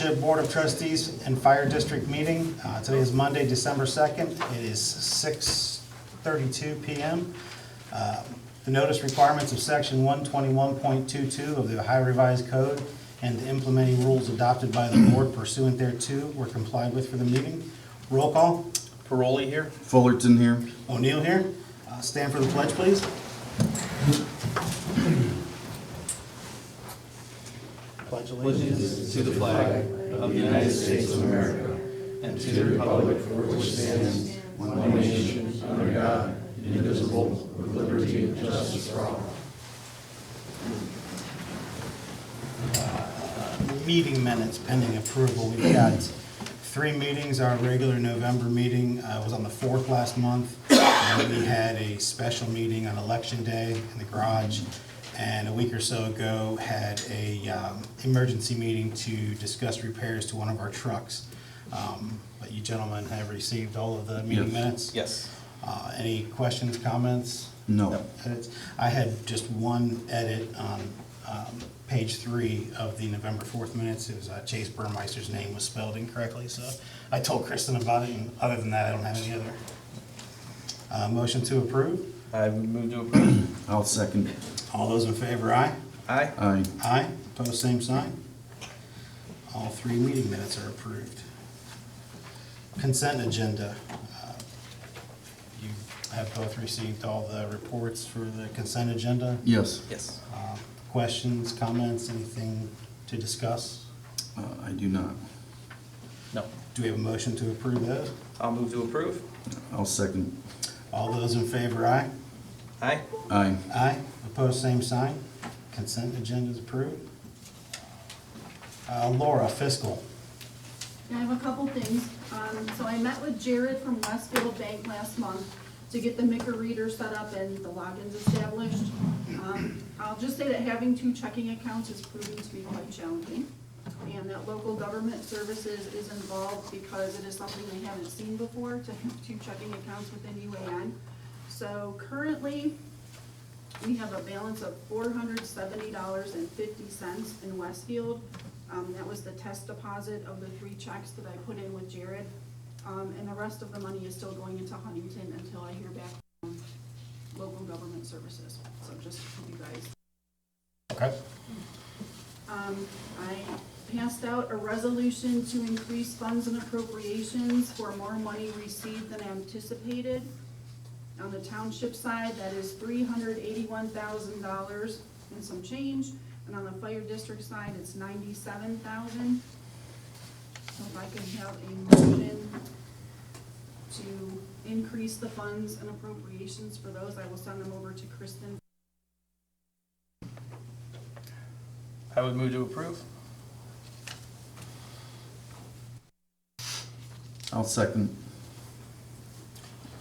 Township Board of Trustees and Fire District meeting. Today is Monday, December 2nd. It is 6:32 PM. The notice requirements of Section 121.22 of the Ohio Revised Code and the implementing rules adopted by the board pursuant thereto were complied with for the meeting. Roll call. Paroli here. Fullerton here. O'Neill here. Stand for the pledge, please. Pledge allegiance To the flag of the United States of America and to the republic for which stands one nation under God, indivisible, with liberty and justice for all. Meeting minutes pending approval. We've got 3 meetings. Our regular November meeting was on the 4th last month. We had a special meeting on Election Day in the garage, and a week or so ago had a emergency meeting to discuss repairs to one of our trucks. But you gentlemen have received all of the meeting Yes. minutes? Yes. Any questions, comments? No. Edits? I had just one edit on page 3 of the November 4th minutes. It was Chase Burmeister's name was spelled incorrectly, so I told Kristen about it, and other than that, I don't have any other. Motion to approve. I would move to approve. I'll second. All those in favor, aye? Aye. Aye. Aye. Opposed, same sign. All 3 meeting minutes are approved. Consent agenda. You have both received all the reports for the consent agenda. Yes. Yes. Questions, comments, anything to discuss? I do not. No. Do we have a motion to approve those? I'll move to approve. I'll second. All those in favor, aye? Aye. Aye. Aye. Opposed, same sign. Consent agenda is approved. Laura, fiscal. I have a couple things. So I met with Jared from Westfield Bank last month to get the MICA reader set up and the logins established. I'll just say that having 2 checking accounts is proving to be quite challenging, and that local government services is involved because it is something they haven't seen before, to have 2 checking accounts within UAN. So currently, we have a balance of $470.50 in Westfield. That was the test deposit of the 3 checks that I put in with Jared. And the rest of the money is still going into Huntington until I hear back from local government services. So just for you guys. Okay. I passed out a resolution to increase funds and appropriations for more money received than anticipated. On the township side, that is $381,000 and some change, and on the fire district side, it's $97,000. So if I can have a motion to increase the funds and appropriations for those, I will send them over to Kristen. I would move to approve. I'll second.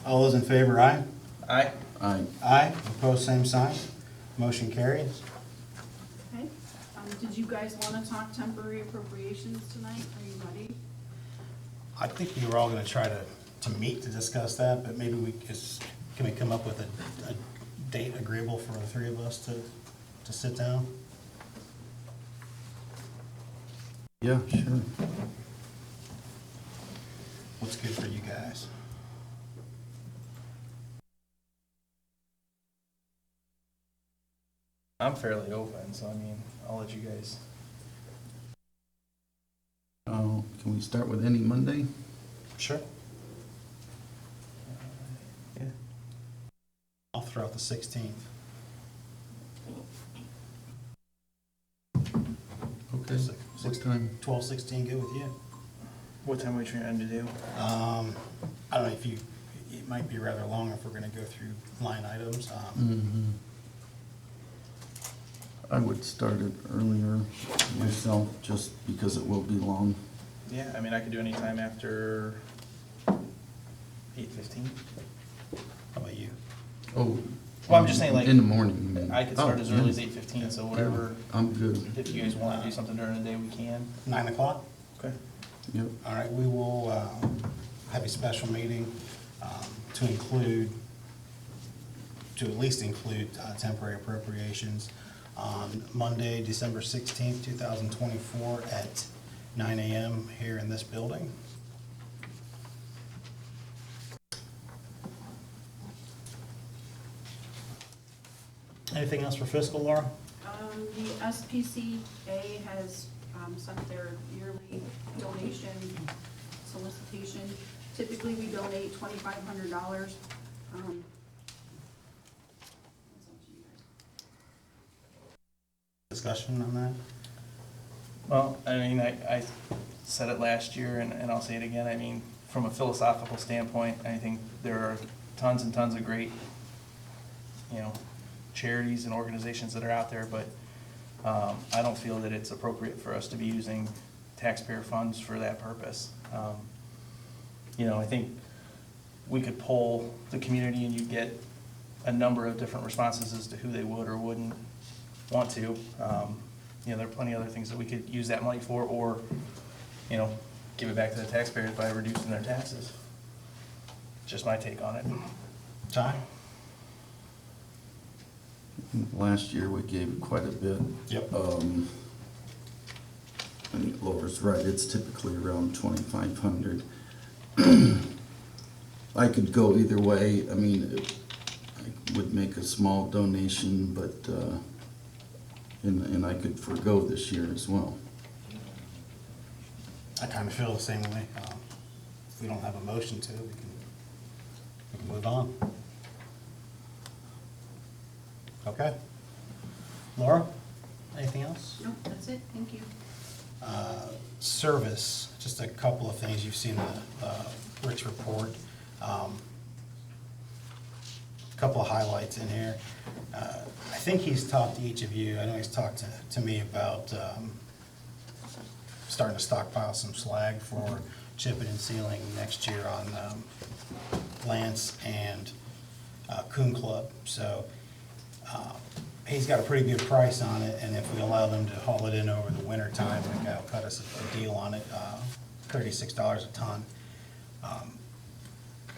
All those in favor, aye? Aye. Aye. Aye. Opposed, same sign. Motion carries. Okay, did you guys want to talk temporary appropriations tonight? Are you ready? I think we were all gonna try to meet to discuss that, but maybe can we come up with a date agreeable for the 3 of us to sit down? Yeah, sure. What's good for you guys? I'm fairly open, so I mean, I'll let you guys. Can we start with any Monday? Sure. Yeah. I'll throw out the 16th. Okay. What time? 12, 16, good with you? What time are we trying to do? I don't know if it might be rather long if we're gonna go through line items. I would start it earlier myself, just because it will be long. Yeah, I mean, I could do any time after 8:15. How about you? Oh. Well, I'm just saying, like, in the morning. you mean. I could start Oh, as early as yeah. 8:15, so whatever. I'm good. If you guys want to do something during the day, we can. 9 o'clock? Okay. Yep. All right, we will have a special meeting to at least include temporary appropriations on Monday, December 16th, 2024 at 9 a.m. here in this building. Anything else for fiscal, Laura? The SPCA has sent their yearly donation solicitation. Typically, we donate $2,500. Discussion on that? Well, I mean, I said it last year, and I'll say it again. I mean, from a philosophical standpoint, I think there are tons and tons of great, charities and organizations that are out there, but I don't feel that it's appropriate for us to be using taxpayer funds for that purpose. I think we could poll the community and you get a number of different responses as to who they would or wouldn't want to. There are plenty of other things that we could use that money for, or, give it back to the taxpayers by reducing their taxes. Just my take on it. Ty? Last year, we gave quite a bit. Yep. And Laura's right, it's typically around 2,500. I could go either way. I mean, I would make a small donation, but, and I could forego this year as well. I kind of feel the same way. If we don't have a motion to, we can move on. Okay. Laura, anything else? Nope, that's it, thank you. Service, just a couple of things. You've seen the Rick's report. Couple of highlights in here. I think he's talked to each of you. I know he's talked to me about starting to stockpile some slag for chipping and sealing next year on Lance and Coon Club. So he's got a pretty good price on it, and if we allow them to haul it in over the winter time, the guy will cut us a deal on it, $36 a ton.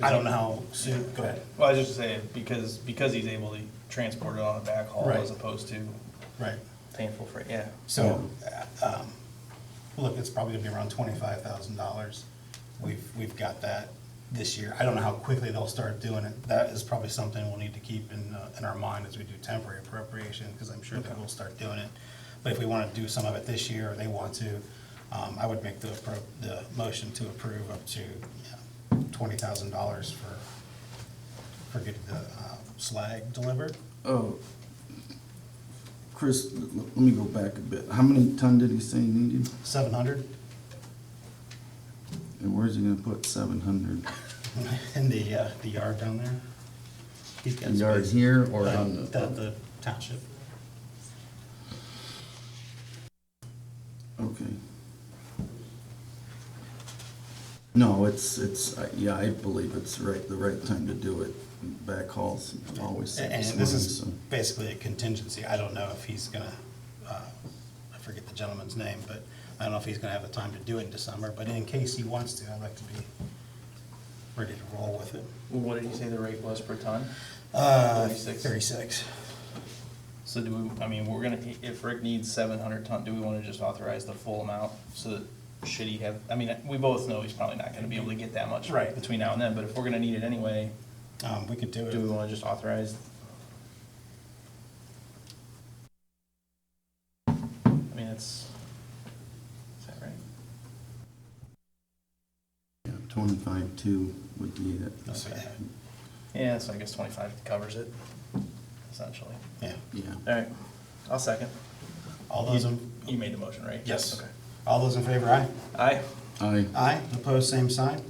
I don't know how soon, go ahead. Well, I was just saying, because he's able to transport it on a backhaul Right. as opposed to Right. paying full freight, yeah. So, look, it's probably gonna be around $25,000. We've got that this year. I don't know how quickly they'll start doing it. That is probably something we'll need to keep in our mind as we do temporary appropriation, because I'm sure they will start doing it. But if we want to do some of it this year, or they want to, I would make the motion to approve up to $20,000 for getting the slag delivered. Oh, Chris, let me go back a bit. How many ton did he say he needed? 700 And where's he gonna put 700? in the yard down there. He's got The yard space. here or on The township. Okay. No, it's, yeah, I believe it's the right time to do it. Backhauls always save And us this money, is so. basically a contingency. I don't know if he's gonna, I forget the gentleman's name, but I don't know if he's gonna have the time to do it in December, but in case he wants to, I'd like to be ready to roll with it. Well, what did you say the rate was per ton? 36. 36. So do we, I mean, if Rick needs 700 ton, do we want to just authorize the full amount? So that, should he have, I mean, we both know he's probably not going to be able to get that much Right. between now and then, but if we're going to need it anyway, We could do do we it. want to just authorize? I mean, is that right? Yeah, 25.2 would be it. Okay. Yeah, so I guess 25 covers it, essentially. Yeah. Yeah. All right, I'll second. All those in, You made the motion, right? yes. Okay. All those in favor, aye? Aye. Aye. Aye, opposed, same sign.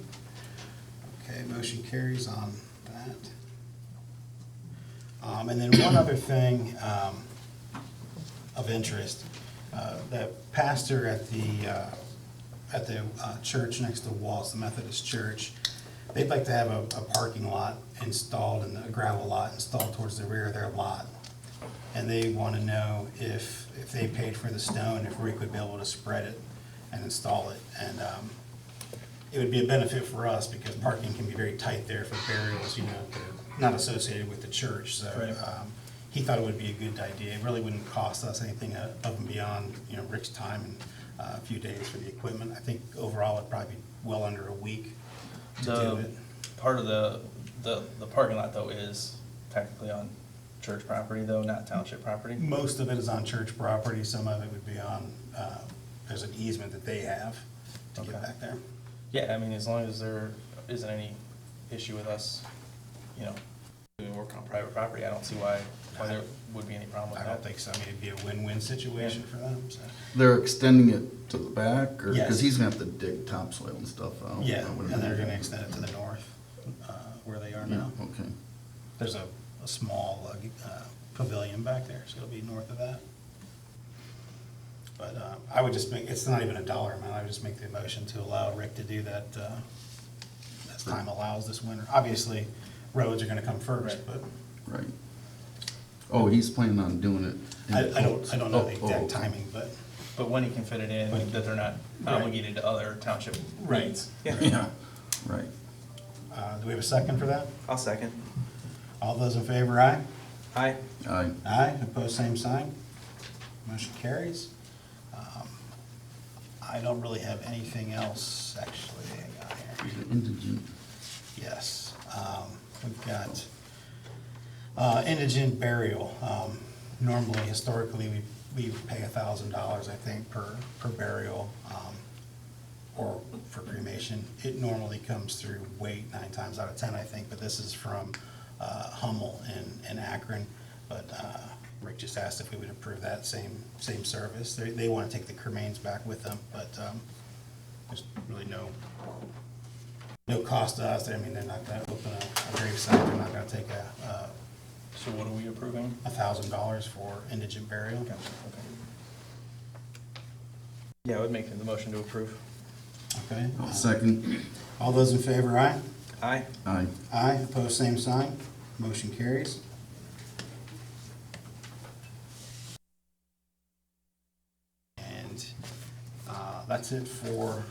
Okay, motion carries on that. And then one other thing of interest, the pastor at the church next to Walls, the Methodist Church, they'd like to have a parking lot installed and a gravel lot installed towards the rear of their lot. And they want to know if they paid for the stone, if Rick would be able to spread it and install it. And it would be a benefit for us because parking can be very tight there for burials, you know, that are not associated with the church. So Right. He thought it would be a good idea. It really wouldn't cost us anything above and beyond, you know, Rick's time and a few days for the equipment. I think overall it'd probably be well under a week to do The it. part of the parking lot though is technically on church property though, not township property? Most of it is on church property, some of it would be on, there's an easement that they have to get Okay. back there. Yeah, I mean, as long as there isn't any issue with us, you know, doing work on private property, I don't see why there would be any problem with I that. don't think so, I mean, it'd be a win-win situation for them, so. They're extending it to the back, or, Yes. because he's gonna have to dig topsoil and stuff out. Yeah, I would and they're imagine. gonna extend it to the north, where they are Yeah, now. okay. There's a small pavilion back there, so it'll be north of that. But I would just make, it's not even a dollar amount, I would just make the motion to allow Rick to do that as time allows this winter. Obviously, roads are gonna come first, Right. but Right. Oh, he's planning on doing it. in I don't quotes. know the Oh, exact okay. timing, but. But when he can fit it in, When he that they're not Right. obligated to other township Right. needs. Yeah, right. Do we have a second for that? I'll second. All those in favor, aye? Aye. Aye. Aye, opposed, same sign. Motion carries. I don't really have anything else, actually, hang on here. Indigent. Yes, we've got indigent burial. Normally, historically, we pay $1,000, I think, per burial, or for cremation. It normally comes through weight 9 times out of 10, I think, but this is from Hummel in Akron. But Rick just asked if we would approve that same service. They want to take the cremains back with them, but there's really no cost to us. I mean, they're not gonna open a grave site, they're not gonna take So what are we approving? $1,000 for indigent burial. Okay. Yeah, I would make the motion to approve. Okay. I'll second. All those in favor, aye? Aye. Aye. Aye, opposed, same sign. Motion carries. And that's it for,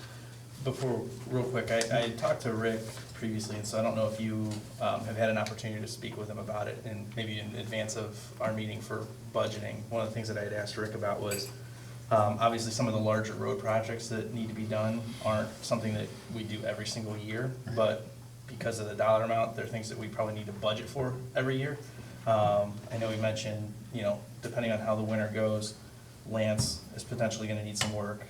Before, real quick, I talked to Rick previously, and so I don't know if you have had an opportunity to speak with him about it, and maybe in advance of our meeting for budgeting. One of the things that I had asked Rick about was, obviously, some of the larger road projects that need to be done aren't something that we do every single year, but because of the dollar amount, they're things that we probably need to budget for every year. I know he mentioned, you know, depending on how the winter goes, Lance is potentially gonna need some work,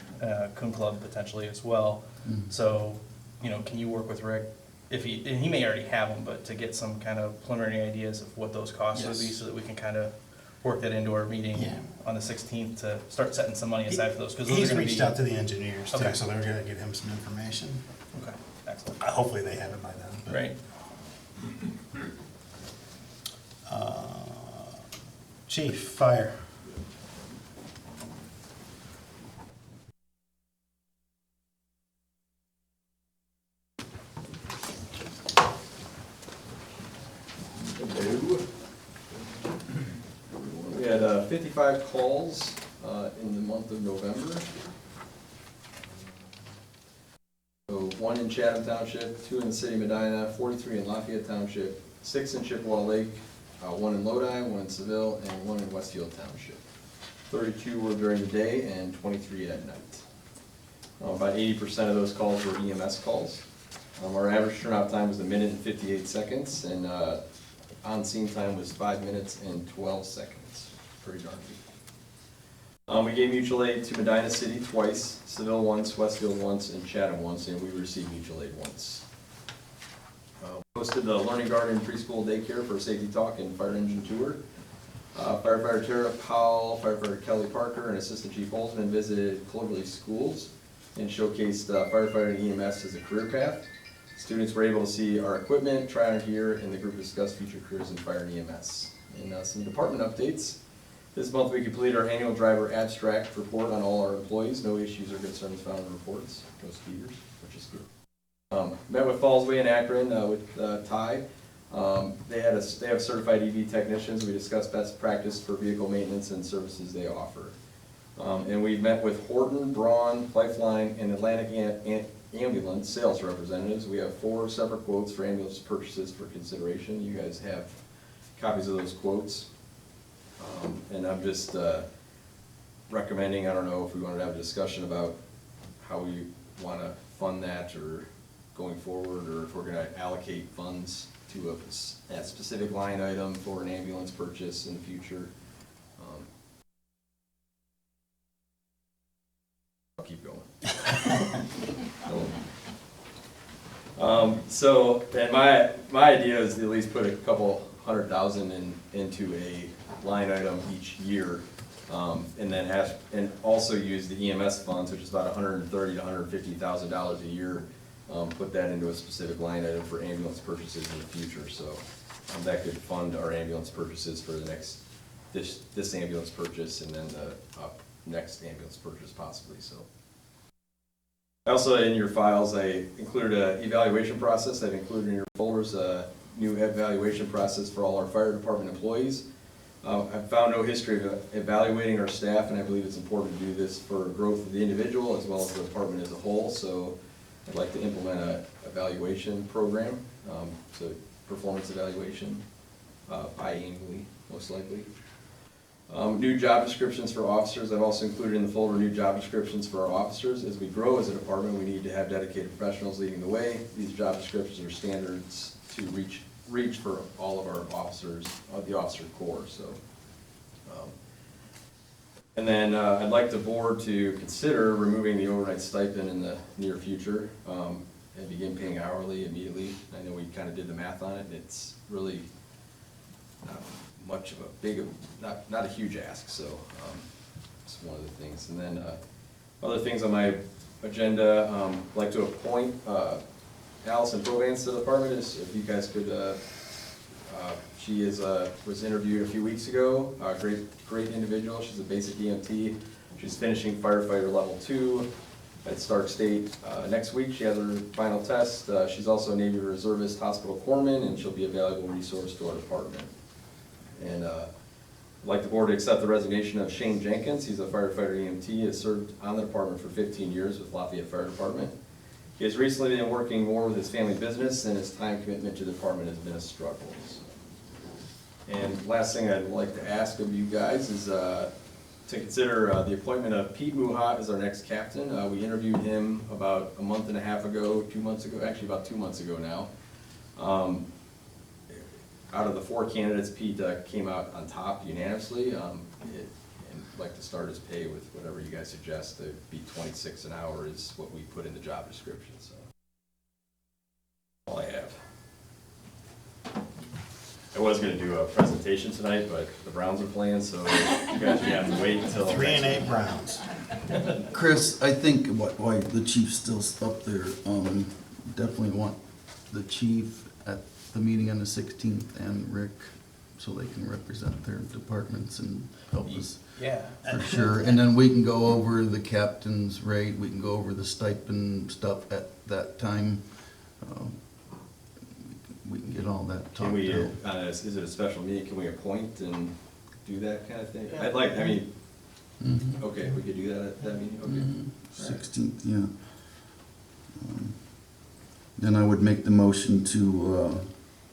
Coon Club potentially as well. So, you know, can you work with Rick, if he, and he may already have them, but to get some kind of preliminary ideas of what those costs would be, Yes. so that we can kind of work that into our meeting Yeah. on the 16th to start setting some money aside for those, because those he's are gonna be. reached out to the engineers too, Okay. so they're gonna get him some information. Okay, excellent. Hopefully they have it by then. but- Right. Chief, fire. Hello. We had 55 calls in the month of November. So 1 in Chatham Township, 2 in the city of Medina, 43 in Lafayette Township, 6 in Chippewa Lake, 1 in Lodi, 1 in Seville, and 1 in Westfield Township. 32 were during the day and 23 at night. About 80% of those calls were EMS calls. Our average turnout time was 1 minute and 58 seconds, and on-scene time was 5 minutes and 12 seconds. Pretty darn good. We gave mutual aid to Medina City twice, Seville once, Westfield once, and Chatham once, and we received mutual aid once. Hosted the Learning Garden preschool daycare for a safety talk and fire engine tour. Firefighter Tara Powell, firefighter Kelly Parker, and Assistant Chief Holzman visited Cloverleaf schools and showcased firefighter and EMS as a career path. Students were able to see our equipment, try our gear, and the group discussed future careers in fire and EMS. And some department updates. This month we completed our annual driver abstract report on all our employees. No issues or concerns found in reports. No speakers, which is good. Met with Fallsway and Akron with Ty. They have certified EV technicians. We discussed best practice for vehicle maintenance and services they offer. And we met with Horton, Braun, Lifeline, and Atlantic Ambulance sales representatives. We have 4 separate quotes for ambulance purchases for consideration. You guys have copies of those quotes. And I'm just recommending, I don't know if we wanted to have a discussion about how we wanna fund that or going forward, or if we're gonna allocate funds to a specific line item for an ambulance purchase in the future. I'll keep going. And my idea is to at least put a couple $100,000 into a line item each year, and then and also use the EMS funds, which is about $130,000 to $150,000 a year. Put that into a specific line item for ambulance purchases in the future, so that could fund our ambulance purchases for the this ambulance purchase, and then the next ambulance purchase possibly, so. Also, in your files, I included an evaluation process. I've included in your folders a new evaluation process for all our fire department employees. I've found no history of evaluating our staff, and I believe it's important to do this for growth of the individual as well as the department as a whole, so I'd like to implement a evaluation program, so performance evaluation, biannually, most likely. New job descriptions for officers. I've also included in the folder new job descriptions for our officers. As we grow as a department, we need to have dedicated professionals leading the way. These job descriptions are standards to reach for all of our officers, the officer corps, so. And then I'd like the board to consider removing the overnight stipend in the near future, and begin paying hourly immediately. I know we kind of did the math on it, and it's really not much of not a huge ask, so it's one of the things. And then other things on my agenda, I'd like to appoint Allison Provance to the department. If you guys could, she was interviewed a few weeks ago. Great individual. She's a basic EMT. She's finishing firefighter level 2 at Stark State next week. She has her final test. She's also a Navy Reservist hospital corpsman, and she'll be a valuable resource to our department. And I'd like the board to accept the resignation of Shane Jenkins. He's a firefighter EMT. He has served on the department for 15 years with Lafayette Fire Department. He has recently been working more with his family business, and his time commitment to the department has been a struggle. And last thing I'd like to ask of you guys is to consider the appointment of Pete Muha as our next captain. We interviewed him about a month and a half ago, 2 months ago, actually about 2 months ago now. Out of the 4 candidates, Pete came out on top unanimously. And I'd like to start his pay with whatever you guys suggest. To be $26 an hour is what we put in the job description, so. All I have. I was gonna do a presentation tonight, but the Browns are playing, so you guys have to wait until. 3-8 Browns. Chris, I think why the chief's still up there, definitely want the chief at the meeting on the 16th and Rick, so they can represent their departments and help us. Yeah. For sure, and then we can go over the captain's rate, we can go over the stipend stuff at that time. We can get all that Can talked we, out. is it a special meeting, can we appoint and do that kind of thing? Yeah. I'd like, I mean, Mhm. okay, we could do that at that meeting, okay. Mhm. All right. 16th, yeah. Then I would make the motion to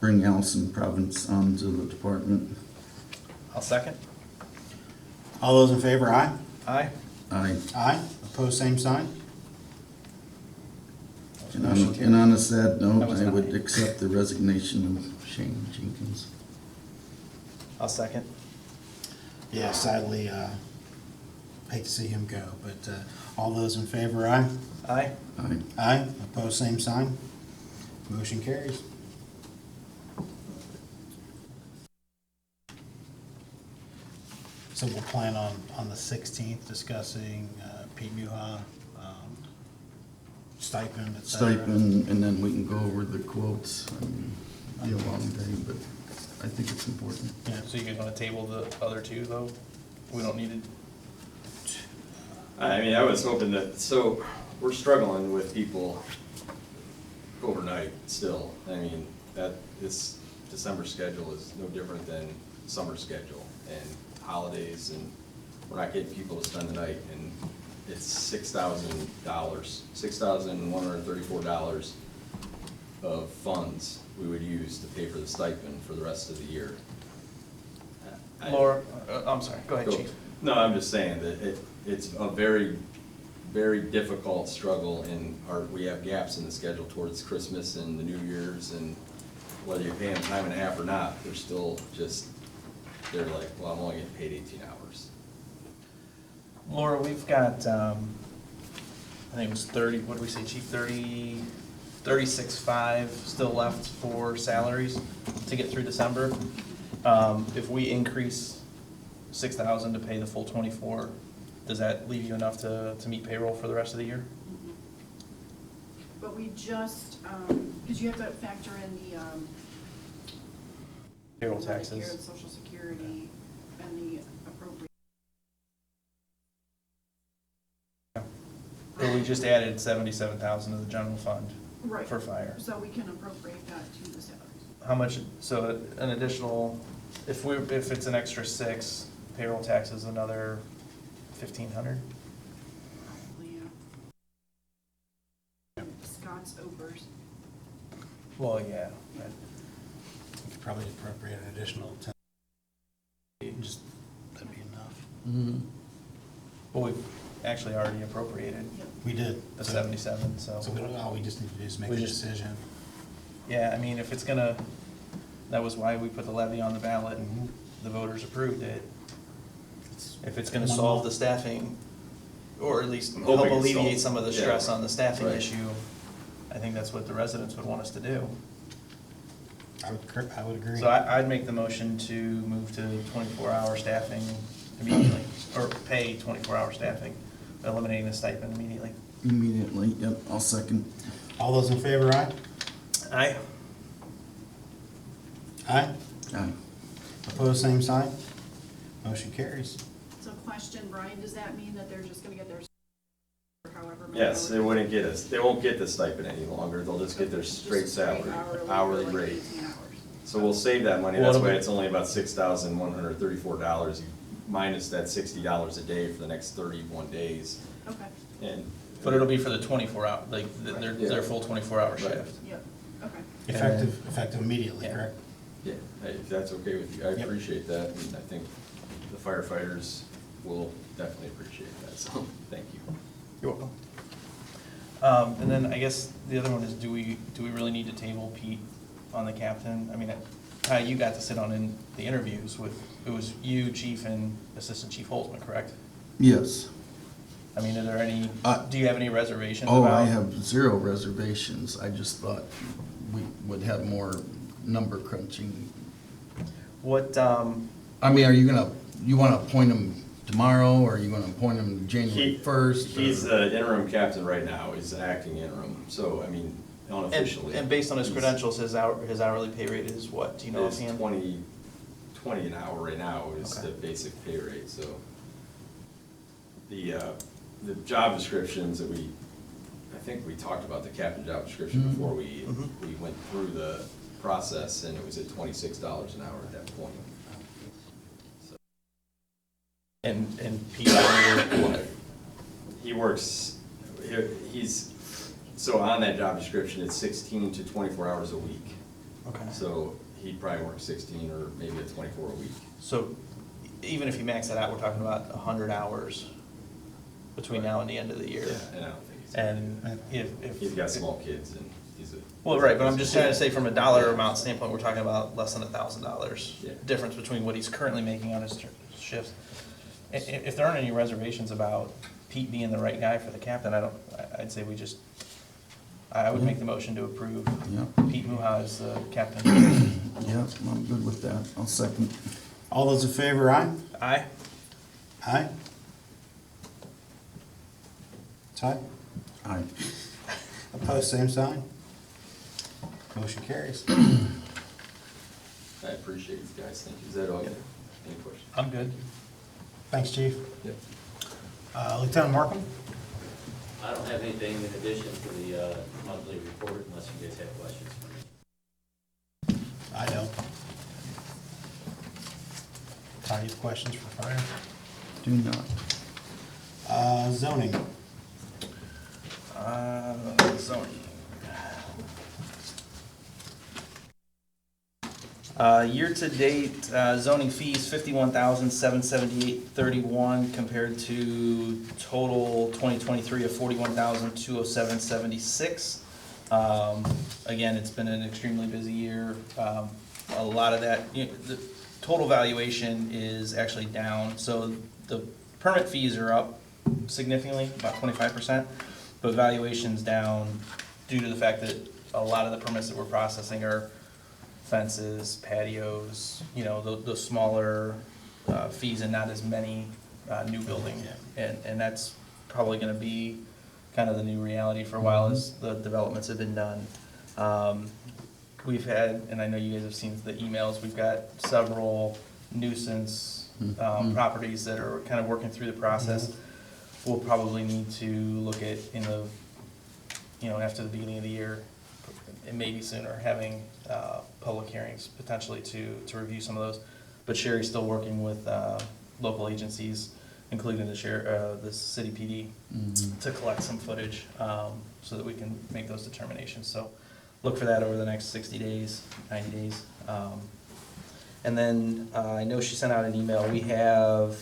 bring Allison Province onto the department. I'll second. All those in favor, aye? Aye. Aye. Aye. Opposed, same sign? And Motion on, carries. and on a sad note, That was I an would aye. accept the resignation of Shane Jenkins. I'll second. Yeah, sadly, hate to see him go, but all those in favor, aye? Aye. Aye. Aye. Opposed, same sign? Motion carries. So we'll plan on the 16th discussing Pete Muha, stipend, et cetera. Stipend, and then we can go over the quotes. I mean, be a long day, but I think it's important. Yeah. So you guys wanna table the other 2 though? We don't need it. I mean, I was hoping that, so, we're struggling with people overnight still. I mean, this December schedule is no different than summer schedule and holidays, and we're not getting people to spend the night, and it's $6,000, $6,134 of funds we would use to pay for the stipend for the rest of the year. Laura, I'm sorry, go ahead, Go. chief. No, I'm just saying that it's a very, very difficult struggle we have gaps in the schedule towards Christmas and the New Year's, and whether you pay them time and a half or not, they're still just, they're like, well, I'm only getting paid 18 hours. Laura, we've got, I think it was 30, what did we say, Chief, 36.5 still left for salaries to get through December. If we increase 6,000 to pay the full 24, does that leave you enough to meet payroll for the rest of the year? But we just, because you have to factor in the, Payroll Medicare taxes. and Social Security and the appropriate. Or we just added 77,000 to the general fund Right. for fire. So we can appropriate that to the salaries. How much, so an additional, if it's an extra 6, payroll taxes another 1,500? Probably, yeah. Scott's Opers. Well, yeah. We could probably appropriate an additional 10. Just, that'd be enough. Well, we've actually already appropriated Yep. We did. the So- 77, so. So all we just need to do is make We a just- decision. Yeah, I mean, if it's gonna, that was why we put the levy on the ballot and the voters approved it. If it's gonna solve the staffing, or at least I'm help hoping it alleviate solves- some of the yeah. stress on the staffing Right. issue, I think that's what the residents would want us to do. I would agree. So I'd make the motion to move to 24-hour staffing immediately, or pay 24-hour staffing, eliminating the stipend immediately. Immediately, yep, I'll second. All those in favor, aye? Aye. Aye. Aye. Opposed, same sign. Motion carries. So question, Brian, does that mean that they're just gonna get their, or however many Yes, hours? they wouldn't get us, they won't get the stipend any longer, they'll just get their straight Just salary, hourly for like rate. 18 hours. So we'll save that money, Well, that's it'll why be- it's only about $6,134, minus that $60 a day for the next 31 days, Okay, and. But it'll be for the 24-hour, like, their Yeah. full 24-hour Right. shift. yep, okay. Effective immediately, Yeah. correct? Yeah, if that's okay with you, I Yep. appreciate that, and I think the firefighters will definitely appreciate that, so, thank you. You're welcome. And then I guess the other one is, do we really need to table Pete on the captain? I mean, Ty, you got to sit on in the interviews with, it was you, Chief, and Assistant Chief Holtzman, correct? Yes. I mean, are there any, Uh, do you have any reservations Oh, about? I have 0 reservations. I just thought we would have more number crunching. What, I mean, you wanna appoint him tomorrow, or are you gonna appoint him January 1st? He's the interim captain right now, he's an acting interim, so, I mean, and, unofficially. and based on his he's- credentials, his hourly pay rate is what, do you know It's offhand? 20 an hour right now is Okay. the basic pay rate, so. The job descriptions that I think we talked about the captain job description Mhm. before we Mhm. went through the process, and it was at $26 an hour at that point. So, And Pete, what? He works, so on that job description, it's 16 to 24 hours a week. Okay. So he'd probably work 16 or maybe a 24 a week. So even if you max that out, we're talking about 100 hours between now and the end of the year. Yeah, and I don't think he's. And if. He's got small kids and he's a. Well, right, but I'm just trying to say from a dollar amount standpoint, we're talking about less than $1,000 Yeah. difference between what he's currently making on his shifts. If there aren't any reservations about Pete being the right guy for the captain, I'd say I would make the motion to approve Yeah. Pete Muha as the captain. Yeah, I'm good with that. I'll second. All those in favor, aye? Aye? Aye? Ty? Aye. Opposed, same sign. Motion carries. I appreciate you guys, thank you. Is that all? Yeah. Any questions? I'm good. Thanks, Chief. Yep. Lieutenant Markham? I don't have anything in addition to the monthly report unless you guys have questions for me. I don't. Ty, you have questions for fire? Do not. Zoning. Zoning. Year-to-date zoning fees, $51,778.31 compared to total 2023 of $41,207.76. Again, it's been an extremely busy year. A lot of that, the total valuation is actually down. So the permit fees are up significantly, about 25%, but valuation's down due to the fact that a lot of the permits that we're processing are fences, patios, those smaller fees and not as many new building. And that's probably gonna be kind of the new reality for a while as the developments have been done. We've had, and I know you guys have seen the emails, we've got several nuisance properties that are kind of working through the process. We'll probably need to look at after the beginning of the year, and maybe sooner, having public hearings potentially to review some of those. But Sherry's still working with local agencies, including the city PD, to collect some footage so that we can make those determinations. So look for that over the next 60 days, 90 days. And then I know she sent out an email. We have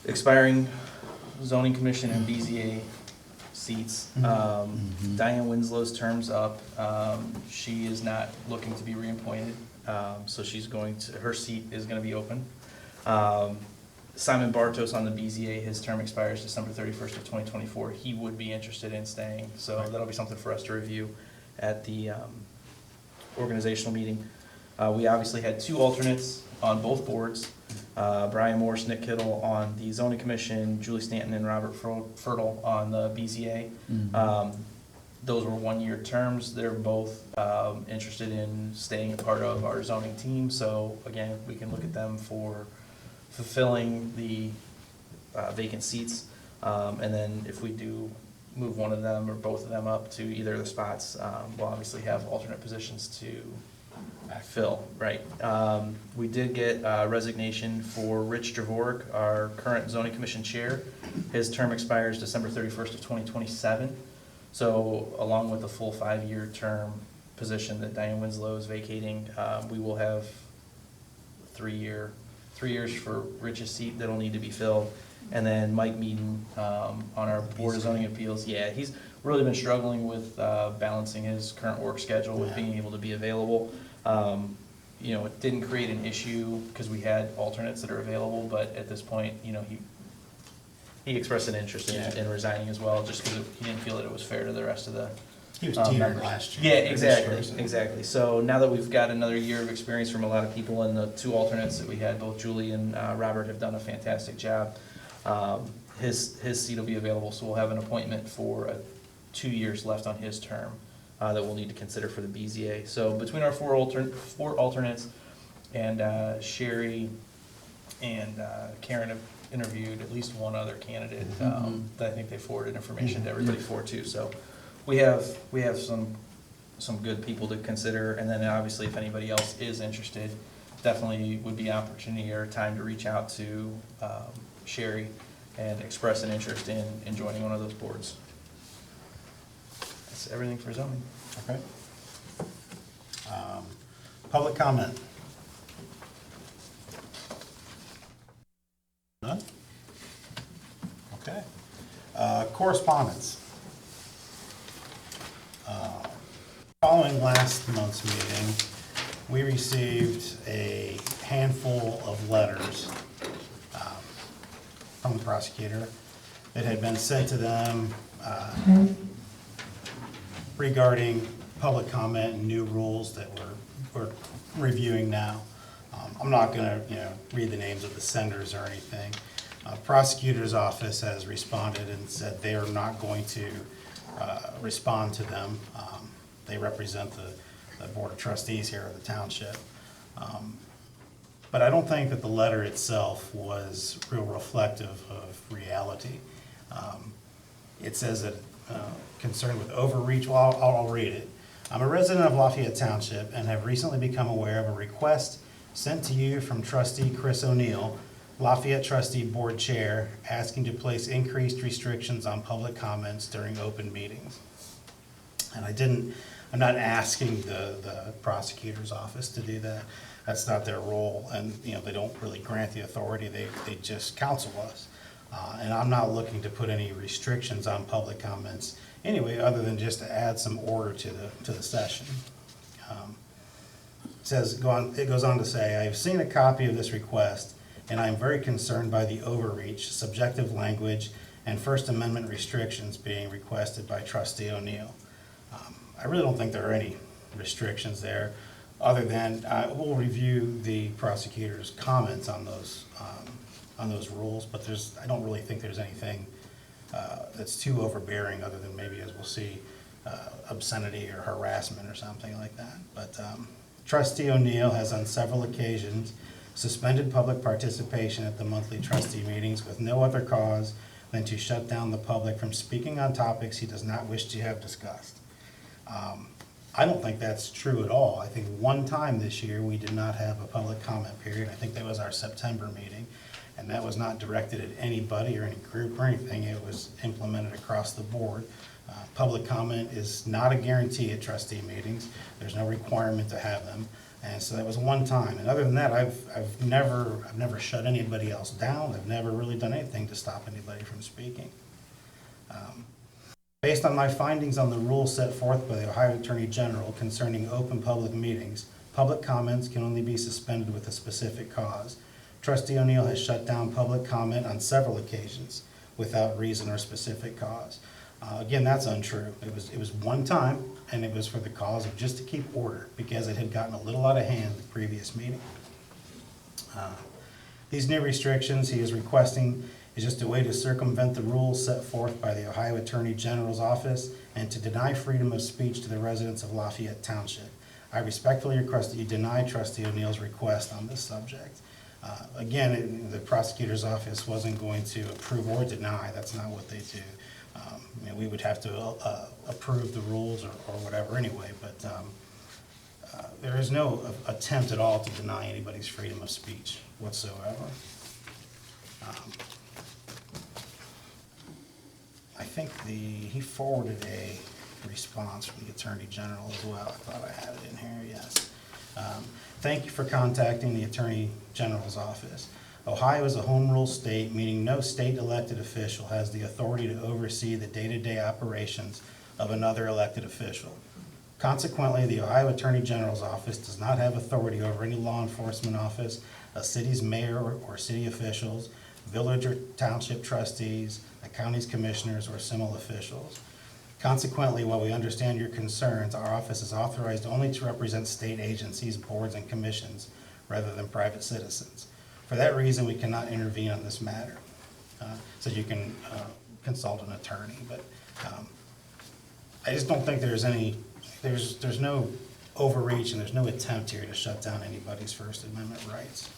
expiring zoning commission and BZA seats. Diane Winslow's term's up. She is not looking to be reappointed, so her seat is going to be open. Simon Bartos on the BZA, his term expires December 31st of 2024. He would be interested in staying, so that'll be something for us to review at the organizational meeting. We obviously had 2 alternates on both boards. Brian Morris, Nick Kittle on the zoning commission, Julie Stanton and Robert Fertile on the BZA. Those were 1-year terms. They're both interested in staying a part of our zoning team. So again, we can look at them for fulfilling the vacant seats. And then if we do move one of them or both of them up to either of the spots, we'll obviously have alternate positions to fill, right? We did get resignation for Rich Dvorak, our current zoning commission chair. His term expires December 31st of 2027. So along with the full 5-year term position that Diane Winslow is vacating, we will have 3 years for Rich's seat that'll need to be filled. And then Mike Meaden on our Board of Zoning Appeals. Yeah, he's really been struggling with balancing his current work schedule with being able to be available. It didn't create an issue because we had alternates that are available, but at this point, he expressed an interest in resigning as well, just because he didn't feel that it was fair to the rest of the He was teetering members. last year. Yeah, exactly. So now that we've got another year of experience from a lot of people, and the 2 alternates that we had, both Julie and Robert, have done a fantastic job. His seat will be available, so we'll have an appointment for 2 years left on his term that we'll need to consider for the BZA. So between our 4 alternates, and Sherry and Karen have interviewed at least one other candidate that I think they forwarded information to everybody for too. So we have some good people to consider, and then obviously if anybody else is interested, definitely would be opportunity or time to reach out to Sherry and express an interest in joining one of those boards. That's everything for zoning. Okay. Public comment? None? Okay. Correspondence. Following last month's meeting, we received a handful of letters from the prosecutor that had been sent to them regarding public comment and new rules that we're reviewing now. I'm not gonna, read the names of the senders or anything. Prosecutor's office has responded and said they are not going to respond to them. They represent the Board of Trustees here of the township. But I don't think that the letter itself was real reflective of reality. It says that concerned with overreach, well, I'll read it. I'm a resident of Lafayette Township and have recently become aware of a request sent to you from trustee Chris O'Neill, Lafayette Trustee Board Chair, asking to place increased restrictions on public comments during open meetings. And I didn't I'm not asking the prosecutor's office to do that. That's not their role, and, you know, they don't really grant the authority, they just counsel us. And I'm not looking to put any restrictions on public comments anyway, other than just to add some order to the session. It goes on to say, I have seen a copy of this request, and I am very concerned by the overreach, subjective language, and First Amendment restrictions being requested by Trustee O'Neill. I really don't think there are any restrictions there, other than we'll review the prosecutor's comments on those rules, but I don't really think there's anything that's too overbearing, other than maybe, as we'll see, obscenity or harassment or something like that. But Trustee O'Neill has on several occasions suspended public participation at the monthly trustee meetings with no other cause than to shut down the public from speaking on topics he does not wish to have discussed. I don't think that's true at all. I think one time this year, we did not have a public comment period. I think that was our September meeting, and that was not directed at anybody or any group or anything. It was implemented across the board. Public comment is not a guarantee at trustee meetings. There's no requirement to have them. And so that was one time. And other than that, I've never shut anybody else down. I've never really done anything to stop anybody from speaking. Based on my findings on the rules set forth by the Ohio Attorney General concerning open public meetings, public comments can only be suspended with a specific cause. Trustee O'Neill has shut down public comment on several occasions without reason or specific cause. Again, that's untrue. It was one time, and it was for the cause of just to keep order, because it had gotten a little out of hand the previous meeting. These new restrictions he is requesting is just a way to circumvent the rules set forth by the Ohio Attorney General's office and to deny freedom of speech to the residents of Lafayette Township. I respectfully request that you deny Trustee O'Neill's request on this subject. Again, the prosecutor's office wasn't going to approve or deny. That's not what they do. We would have to approve the rules or whatever anyway, but there is no attempt at all to deny anybody's freedom of speech whatsoever. I think he forwarded a response from the Attorney General as well. I thought I had it in here, yes. Thank you for contacting the Attorney General's office. Ohio is a home rule state, meaning no state elected official has the authority to oversee the day-to-day operations of another elected official. Consequently, the Ohio Attorney General's office does not have authority over any law enforcement office, a city's mayor or city officials, village or township trustees, a county's commissioners, or similar officials. Consequently, while we understand your concerns, our office is authorized only to represent state agencies, boards, and commissions rather than private citizens. For that reason, we cannot intervene on this matter. So you can consult an attorney, but I just don't think there's no overreach and there's no attempt here to shut down anybody's First Amendment rights.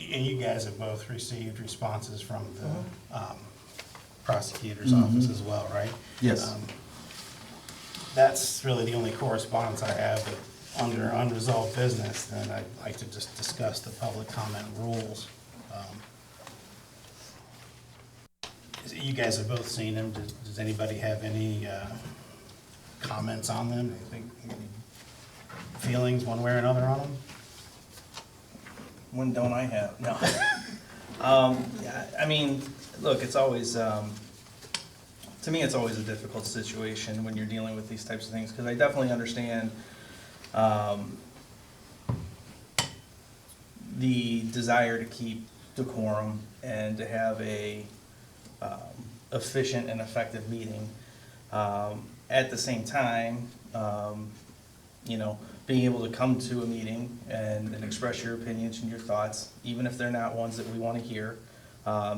And you guys have both received responses from the prosecutor's office as well, right? Yes. That's really the only correspondence I have, but under unresolved business, then I'd like to just discuss the public comment rules. You guys have both seen them. Does anybody have any comments on them? Any feelings one way or another on them? When don't I have? No. Yeah, I mean, look, it's always, to me, it's always a difficult situation when you're dealing with these types of things, because I definitely understand the desire to keep decorum and to have a efficient and effective meeting. At the same time, being able to come to a meeting and express your opinions and your thoughts, even if they're not ones that we want to hear,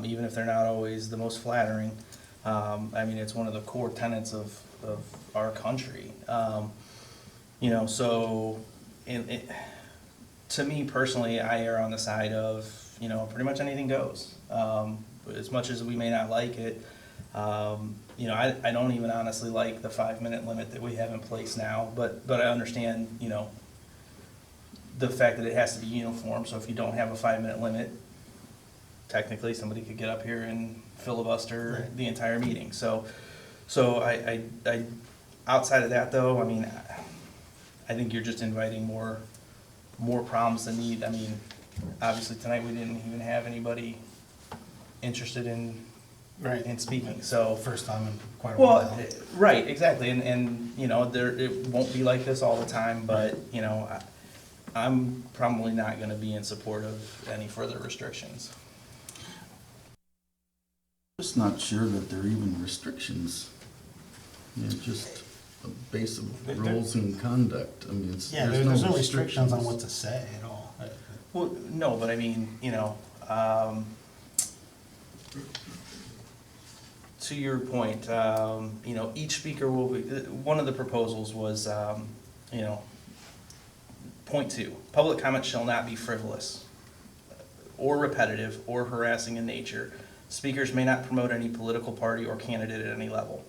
even if they're not always the most flattering. It's one of the core tenets of our country. To me personally, I err on the side of, pretty much anything goes. As much as we may not like it, I don't even honestly like the 5-minute limit that we have in place now, but I understand, the fact that it has to be uniform, so if you don't have a 5-minute limit, technically somebody could get up here and filibuster the entire meeting. So, So outside of that though, I mean, I think you're just inviting more problems than need. I mean, obviously tonight we didn't even have anybody interested in speaking, so. First time in quite a Well, while. right, exactly, and, you know, it won't be like this all the time, but, you know, I'm probably not gonna be in support of any further restrictions. Just not sure that there are even restrictions. Just a base of rules and conduct. I mean, Yeah, there's no restrictions on what to say at all. Well, no, but I mean, you know, to your point, you know, each speaker will be, one of the proposals was, you know, point 2, public comment shall not be frivolous or repetitive or harassing in nature. Speakers may not promote any political party or candidate at any level.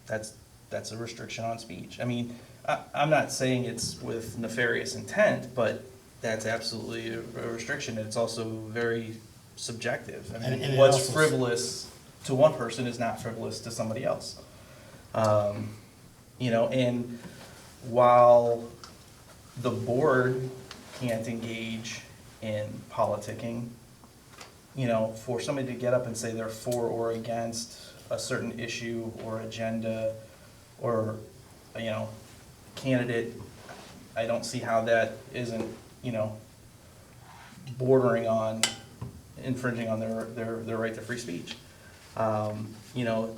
That's a restriction on speech. I mean, I'm not saying it's with nefarious intent, but that's absolutely a restriction. It's also very subjective. I And mean, it what's also- frivolous to one person is not frivolous to somebody else. You know, and while the board can't engage in politicking, you know, for somebody to get up and say they're for or against a certain issue or agenda or, you know, candidate, I don't see how that isn't, you know, bordering on infringing on their right to free speech. You know,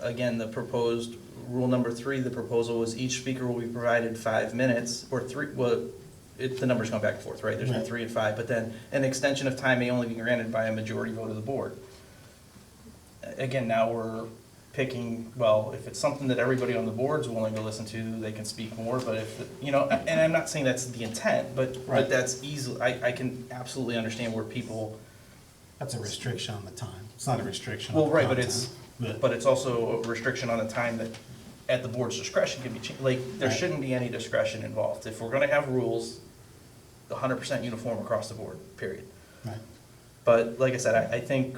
again, the proposed, rule number 3, the proposal was each speaker will be provided 5 minutes, or 3, well, the number's going back and forth, right? There's been Right. 3 and 5, but then an extension of time may only be granted by a majority vote of the board. Again, now we're picking, well, if it's something that everybody on the board's willing to listen to, they can speak more, but if, you know, and I'm not saying that's the intent, but Right. that's easily, I can absolutely understand where people, That's a restriction on the time. It's not a restriction well, on the right, but content. but it's also a restriction on the time that, at the board's discretion, can be changed. Like, there Right. shouldn't be any discretion involved. If we're gonna have rules, 100% uniform across the board, period. Right. But like I said, I think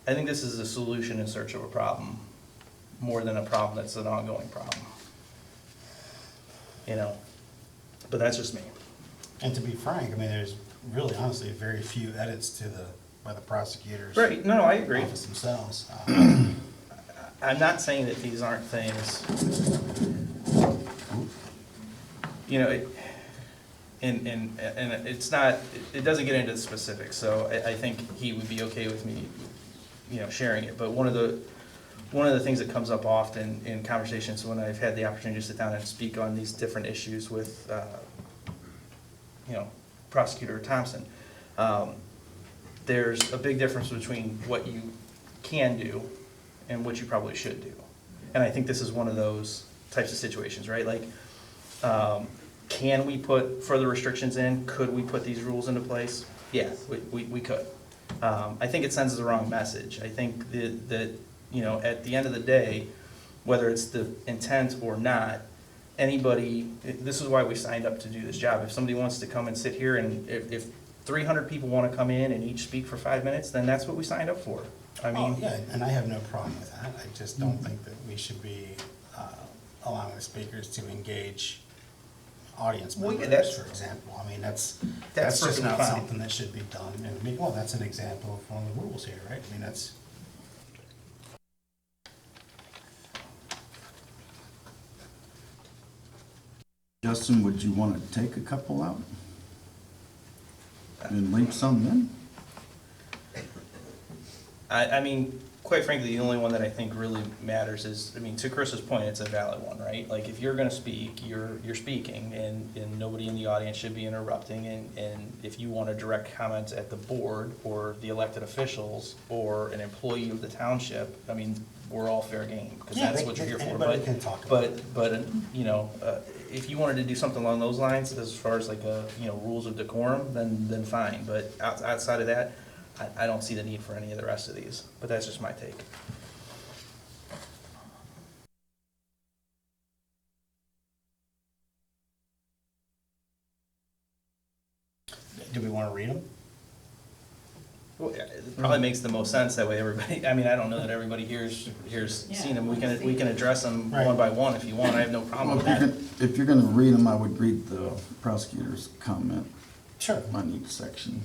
this is a solution in search of a problem, more than a problem that's an ongoing problem. You know, but that's just me. And to be frank, I mean, there's really honestly very few edits to by the prosecutors. Right, no, I agree. Office themselves. I'm not saying that these aren't things, you know, and it's not, it doesn't get into the specifics, so I think he would be okay with me, you know, sharing it. But one of the things that comes up often in conversations when I've had the opportunity to sit down and speak on these different issues with, you know, Prosecutor Thompson, there's a big difference between what you can do and what you probably should do. And I think this is one of those types of situations, right? Like, can we put further restrictions in? Could we put these rules into place? Yeah, we could. I think it sends the wrong message. I think that, you know, at the end of the day, whether it's the intent or not, anybody, this is why we signed up to do this job. If somebody wants to come and sit here and if 300 people want to come in and each speak for 5 minutes, then that's what we signed up for. I mean, Oh, yeah, and I have no problem with that. I just don't think that we should be allowing the speakers to engage audience Well, yeah, members, that's- for example. I mean, that's That's just not perfectly fine. something that should be done. And I mean, well, that's an example of one of the rules here, right? I mean, that's, Justin, would you want to take a couple out? And leave some in? I mean, quite frankly, the only one that I think really matters is, I mean, to Chris's point, it's a valid one, right? Like, if you're gonna speak, you're speaking, and nobody in the audience should be interrupting, and if you want to direct comments at the board, or the elected officials, or an employee of the township, I mean, we're all fair game, because Yeah, that's what you're here for. anybody But- can talk about it. But, you know, if you wanted to do something along those lines, as far as like, you know, rules of decorum, then fine, but outside of that, I don't see the need for any of the rest of these, but that's just my take. do we want to read them? Well, it probably makes the most sense, that way everybody, I mean, I don't know that everybody here's seen them, we can address them Right. one by one if you want, I have no problem Well, with that. if you're gonna read them, I would read the prosecutor's comment Sure. on each section.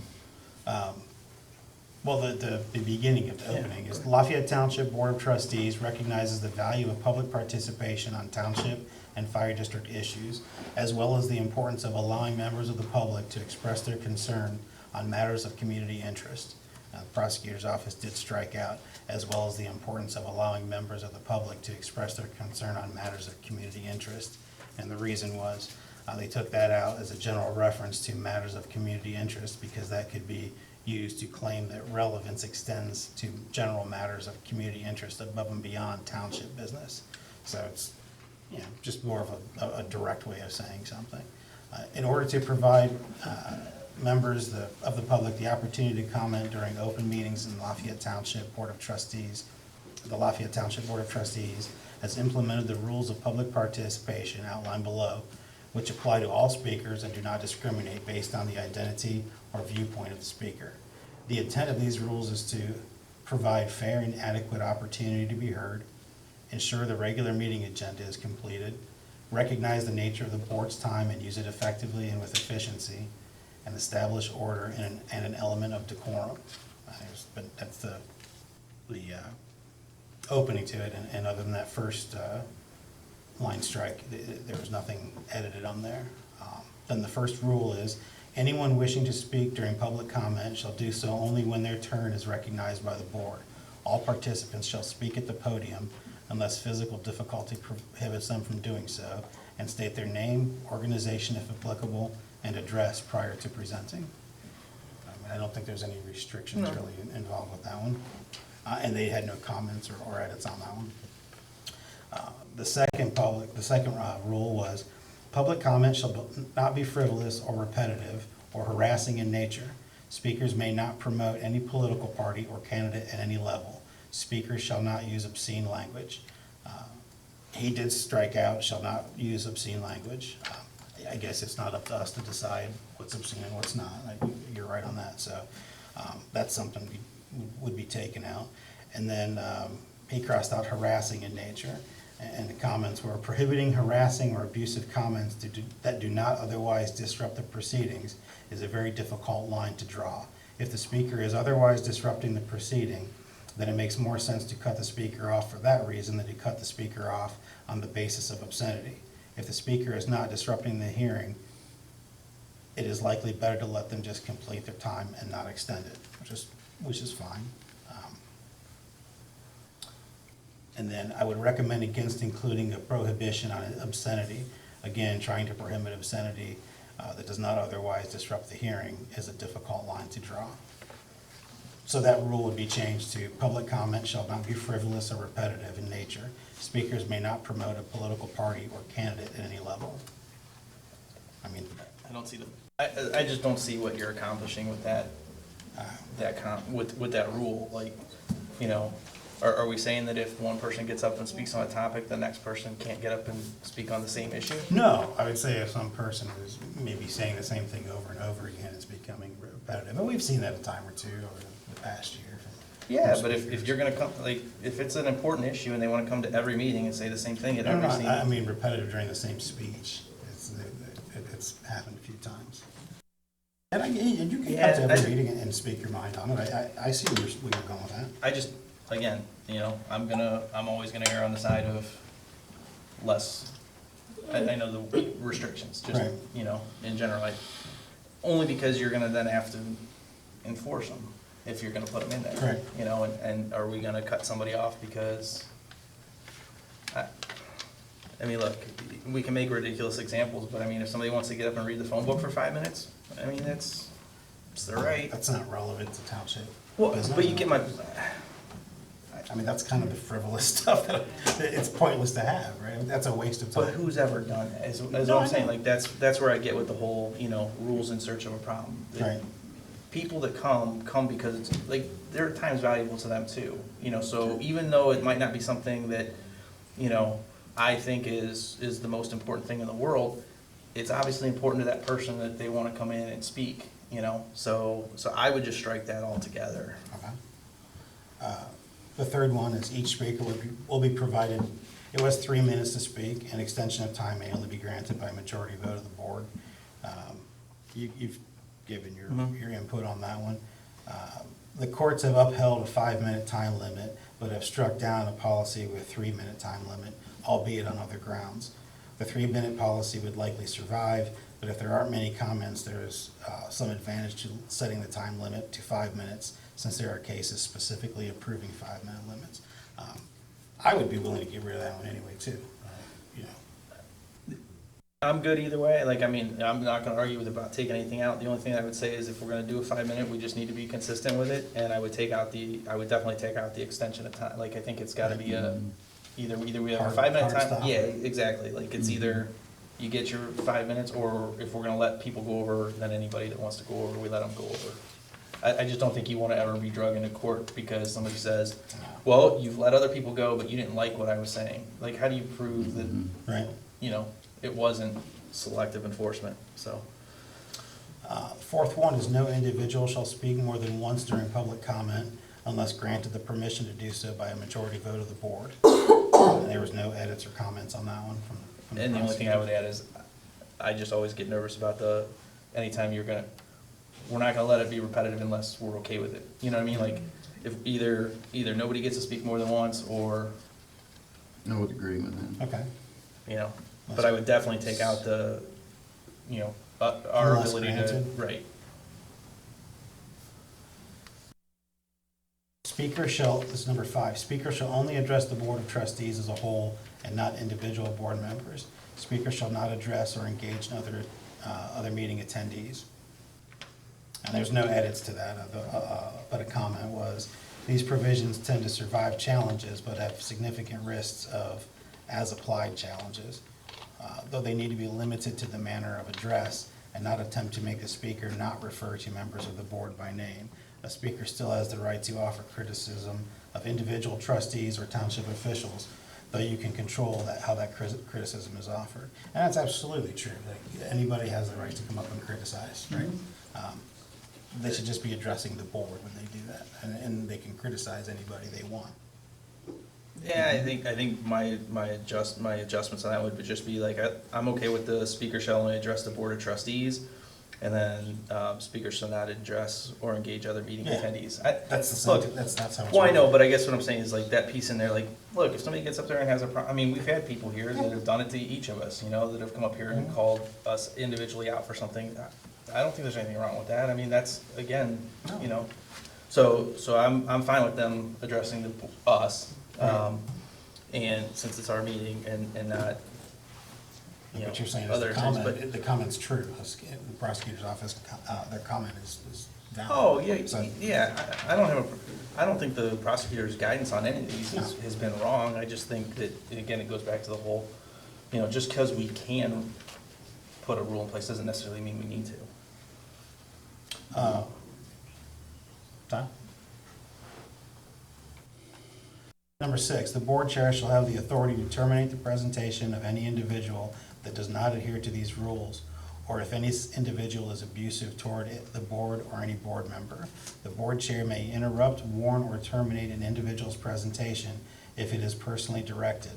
Well, the beginning of the opening is Lafayette Township Board of Trustees recognizes the value of public participation on township and fire district issues, as well as the importance of allowing members of the public to express their concern on matters of community interest. The prosecutor's office did strike out, as well as the importance of allowing members of the public to express their concern on matters of community interest. And the reason was, they took that out as a general reference to matters of community interest, because that could be used to claim that relevance extends to general matters of community interest above and beyond township business. So it's, just more of a direct way of saying something. In order to provide members of the public the opportunity to comment during open meetings in Lafayette Township Board of Trustees, the Lafayette Township Board of Trustees has implemented the rules of public participation outlined below, which apply to all speakers and do not discriminate based on the identity or viewpoint of the speaker. The intent of these rules is to provide fair and adequate opportunity to be heard, ensure the regular meeting agenda is completed, recognize the nature of the board's time and use it effectively and with efficiency, and establish order and an element of decorum. But that's the opening to it, and other than that first line strike, there was nothing edited on there. Then the first rule is, anyone wishing to speak during public comment shall do so only when their turn is recognized by the board. All participants shall speak at the podium unless physical difficulty prohibits them from doing so, and state their name, organization if applicable, and address prior to presenting. I don't think there's any restrictions No. really involved with that one. And they had no comments or edits on that one. The second rule was, public comment shall not be frivolous or repetitive or harassing in nature. Speakers may not promote any political party or candidate at any level. Speakers shall not use obscene language. He did strike out, shall not use obscene language. I guess it's not up to us to decide what's obscene and what's not. You're right on that, so that's something would be taken out. And then he crossed out harassing in nature, and the comments were, prohibiting harassing or abusive comments that do not otherwise disrupt the proceedings is a very difficult line to draw. If the speaker is otherwise disrupting the proceeding, then it makes more sense to cut the speaker off for that reason than to cut the speaker off on the basis of obscenity. If the speaker is not disrupting the hearing, it is likely better to let them just complete their time and not extend it, which is fine. And then I would recommend against including a prohibition on obscenity. Again, trying to prohibit obscenity that does not otherwise disrupt the hearing is a difficult line to draw. So that rule would be changed to, public comment shall not be frivolous or repetitive in nature. Speakers may not promote a political party or candidate at any level. I mean, I don't see I just don't see what you're accomplishing with that, with that rule, like, are we saying that if one person gets up and speaks on a topic, the next person can't get up and speak on the same issue? no, I would say if some person is maybe saying the same thing over and over again, it's becoming repetitive. And we've seen that a time or two over the past year. Yeah, but if you're gonna come, like, if it's an important issue and they wanna come to every meeting and say the same thing at No, every no, meeting. I mean repetitive during the same speech. It's happened a few times. And you can come to every meeting and speak your mind on it. I see where you're going with that. I just, again, I'm always gonna err on the side of less, I know the restrictions, just, Right. In general, only because you're gonna then have to enforce them if you're gonna put them in there. Correct. And are we gonna cut somebody off because, I mean, look, we can make ridiculous examples, but I mean, if somebody wants to get up and read the phone book for 5 minutes, I mean, it's their right. That's not relevant to township Well, business. but you get my, I mean, that's kind of the frivolous stuff that it's pointless to have, right? That's a waste of time. but who's ever done that, is what No, I I'm saying, know. like, that's where I get with the whole, rules in search of a problem. Right. People that come because it's, like, their time's valuable to them too, so even though it might not be something that, I think is the most important thing in the world, it's obviously important to that person that they wanna come in and speak, you know, so I would just strike that altogether. Okay. The third one is each speaker will be provided, it was 3 minutes to speak. An extension of time may only be granted by majority vote of the board. You've given your input on that one. The courts have upheld a 5-minute time limit, but have struck down a policy with 3-minute time limit, albeit on other grounds. The 3-minute policy would likely survive, but if there aren't many comments, there is some advantage to setting the time limit to 5 minutes, since there are cases specifically approving 5-minute limits. I would be willing to get rid of that one anyway, too. You know, I'm good either way, like, I mean, I'm not gonna argue about taking anything out. The only thing I would say is if we're gonna do a 5-minute, we just need to be consistent with it, and I would definitely take out the extension of time. Like, I think it's gotta be either we have a Hard- 5-minute hard time, stop. yeah, exactly, like, it's either you get your 5 minutes, or if we're gonna let people go over, then anybody that wants to go over, we let them go over. I just don't think you wanna ever be drug into court because somebody says, well, you've let other people go, but you didn't like what I was saying. Like, how do you prove that, right? you know, it wasn't selective enforcement, so. Fourth one is no individual shall speak more than once during public comment unless granted the permission to do so by a majority vote of the board. And there was no edits or comments on that one from And the only thing I would add is, I just always get nervous about anytime we're not gonna let it be repetitive unless we're okay with it. You know what I mean? Like, if either nobody gets to speak more than once, or, I would agree with that. Okay. you know, but I would definitely take out you know, our Unless ability to, granted. right. Speaker shall, this is number 5, speaker shall only address the Board of Trustees as a whole and not individual board members. Speaker shall not address or engage in other meeting attendees. And there's no edits to that, but a comment was, these provisions tend to survive challenges but have significant risks of as-applied challenges. Though they need to be limited to the manner of address and not attempt to make the speaker not refer to members of the board by name. A speaker still has the right to offer criticism of individual trustees or township officials, though you can control how that criticism is offered. And that's absolutely true. Like, anybody has the right to come up and criticize, right? They should just be addressing the board when they do that, and they can criticize anybody they want. Yeah, I think my adjustments on that would just be like, I'm okay with the speaker shall only address the board of trustees, and then speaker shall not address or engage other meeting Yeah. attendees. That's the same, Look, that's how it's. well, I know, written. but I guess what I'm saying is like that piece in there, like, look, if somebody gets up there and has I mean, we've had people here that have done it to each of us, you know, that have come up here and called us individually out for something. I don't think there's anything wrong with that. I mean, that's, again, you know, so I'm fine with them addressing us, and since it's our meeting and not, you know, What you're saying is other the things, comment, but. the comment's true. The prosecutor's office, their comment is valid. Oh, yeah, So- yeah, I don't think the prosecutor's guidance on any of these has been wrong. I just think that, again, it goes back to the whole, you know, just because we can put a rule in place doesn't necessarily mean we need to. Tom? Number 6, the board chair shall have the authority to terminate the presentation of any individual that does not adhere to these rules, or if any individual is abusive toward the board or any board member. The board chair may interrupt, warn, or terminate an individual's presentation if it is personally directed.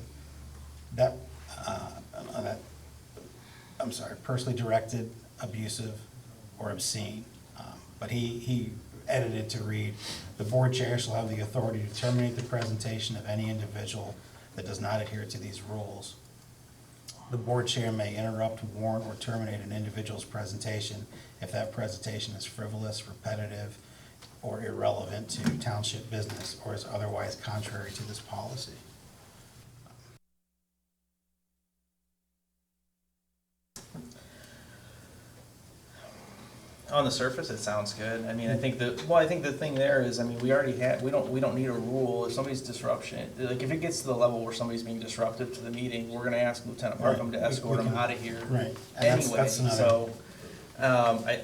Personally directed, abusive, or obscene. But he edited to read, the board chair shall have the authority to terminate the presentation of any individual that does not adhere to these rules. The board chair may interrupt, warn, or terminate an individual's presentation if that presentation is frivolous, repetitive, or irrelevant to township business, or is otherwise contrary to this policy. On the surface, it sounds good. I mean, I think the thing there is, I mean, we don't need a rule. If somebody's disruption, like if it gets to the level where somebody's being disruptive to the meeting, we're gonna ask Lieutenant Markham to Right. escort We them can- out of here. Right. And Anyway, that's another. so, I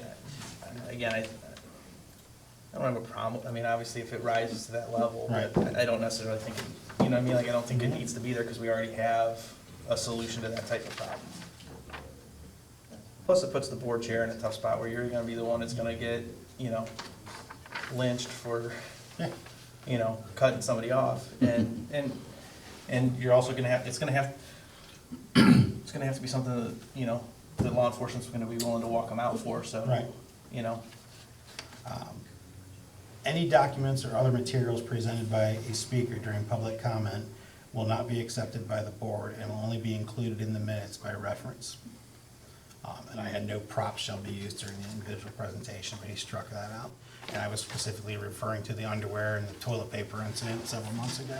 don't have a problem. I mean, obviously, if it rises to that level, Right. but I don't necessarily think, you know what I mean? Like, I don't think it needs to be there because we already have a solution to that type of problem. Plus, it puts the board chair in a tough spot where you're gonna be the one that's gonna get, you know, lynched for, Yeah. you know, cutting somebody off. And you're also gonna have, it's gonna have to be something that, you know, that law enforcement's gonna be willing to walk them out for, so. Right. You know, Any documents or other materials presented by a speaker during public comment will not be accepted by the board and will only be included in the minutes by reference. And I had no props shall be used during the individual presentation, but he struck that out. And I was specifically referring to the underwear and the toilet paper incident several months ago.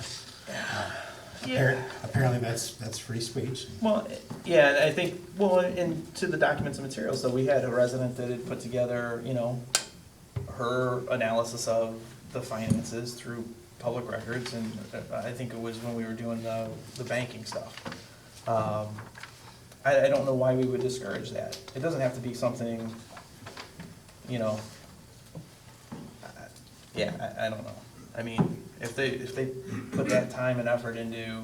Apparently that's free speech. well, yeah, and I think, well, and to the documents and materials, so we had a resident that had put together, you know, her analysis of the finances through public records, and I think it was when we were doing the banking stuff. I don't know why we would discourage that. It doesn't have to be something, you know, I don't know. I mean, if they put that time and effort into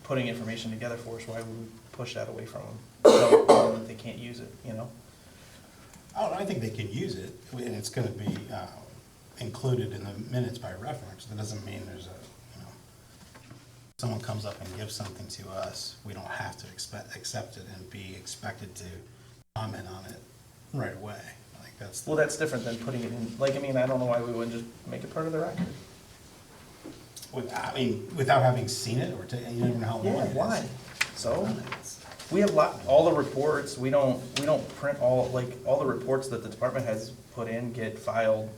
putting information together for us, why would we push that away from them? Knowing that they can't use it, you know? Oh, I think they can use it, and it's gonna be included in the minutes by reference. That doesn't mean there's a, you know, someone comes up and gives something to us, we don't have to accept it and be expected to comment on it right away. Like, that's, Well, that's different than putting it in, like, I mean, I don't know why we wouldn't just make it part of the record. without having seen it, or you don't know how long it is. Why? So, we have all the reports, we don't print all the reports that the department has put in get filed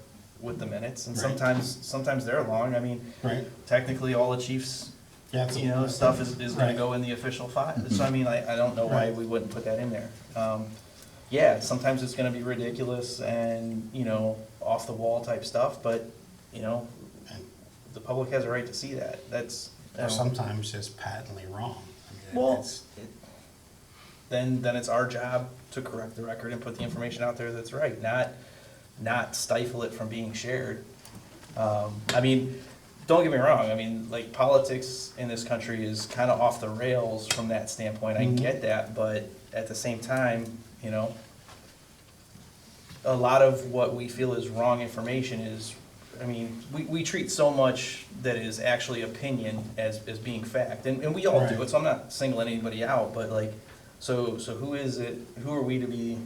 with the minutes, and Right. sometimes they're long, I mean, Right? technically, all the chiefs, Yeah, it's- you know, stuff is gonna Right. go in the official file, so I mean, I don't know why Right. we wouldn't put that in there. Yeah, sometimes it's gonna be ridiculous and, you know, off the wall type stuff, but, you know, And- the public has a right to see that, that's. you Or know. sometimes just patently wrong. I mean, Well, it's- then it's our job to correct the record and put the information out there that's right, not stifle it from being shared. I mean, don't get me wrong, I mean, like, politics in this country is kind of off the rails from that standpoint, I Mhm. get that, but at the same time, you know, a lot of what we feel is wrong information is, I mean, we treat so much that is actually opinion as being fact, and we all do Right. it, so I'm not singling anybody out, but like, so who is it, who are we to be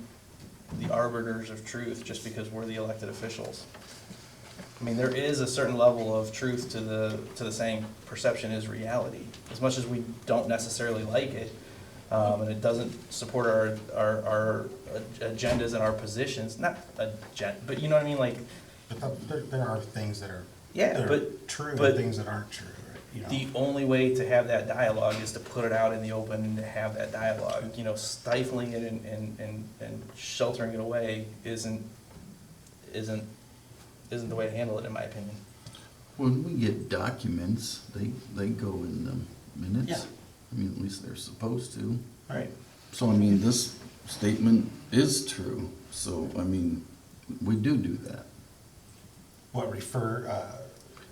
the arbiters of truth just because we're the elected officials? I mean, there is a certain level of truth to the saying perception is reality, as much as we don't necessarily like it, and it doesn't support our agendas and our positions, not but you know what I mean, like, But there are things that are, yeah, that are but true but and things that aren't true, you know? the only way to have that dialogue is to put it out in the open and to have that dialogue. You know, stifling it and sheltering it away isn't the way to handle it, in my opinion. When we get documents, they go in the minutes. Yeah. I mean, at least they're supposed to. Right. So, I mean, this statement is true, so, I mean, we do that. What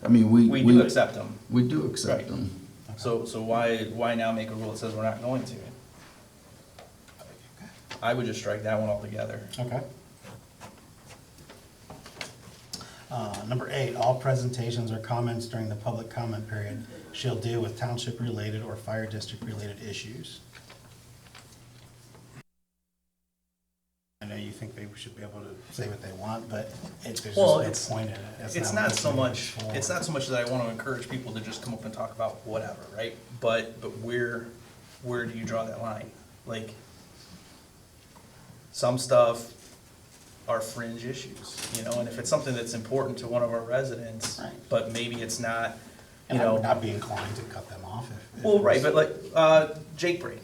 I mean, We do accept them. We do accept Right. them. So why now make a rule that says we're not going to? I would just strike that one altogether. Okay. Number 8, all presentations or comments during the public comment period shall deal with township-related or fire district-related issues. I know you think they should be able to say what they want, but there's just Well, no it's- point in it. That's It's what not this so meeting much, is for. it's not so much that I want to encourage people to just come up and talk about whatever, right? But where do you draw that line? Like, some stuff are fringe issues, you know, and if it's something that's important to one of our residents, Right. but maybe it's not, you And I would know. not be inclined to cut them off if. Well, it right, was- but like, Jake break.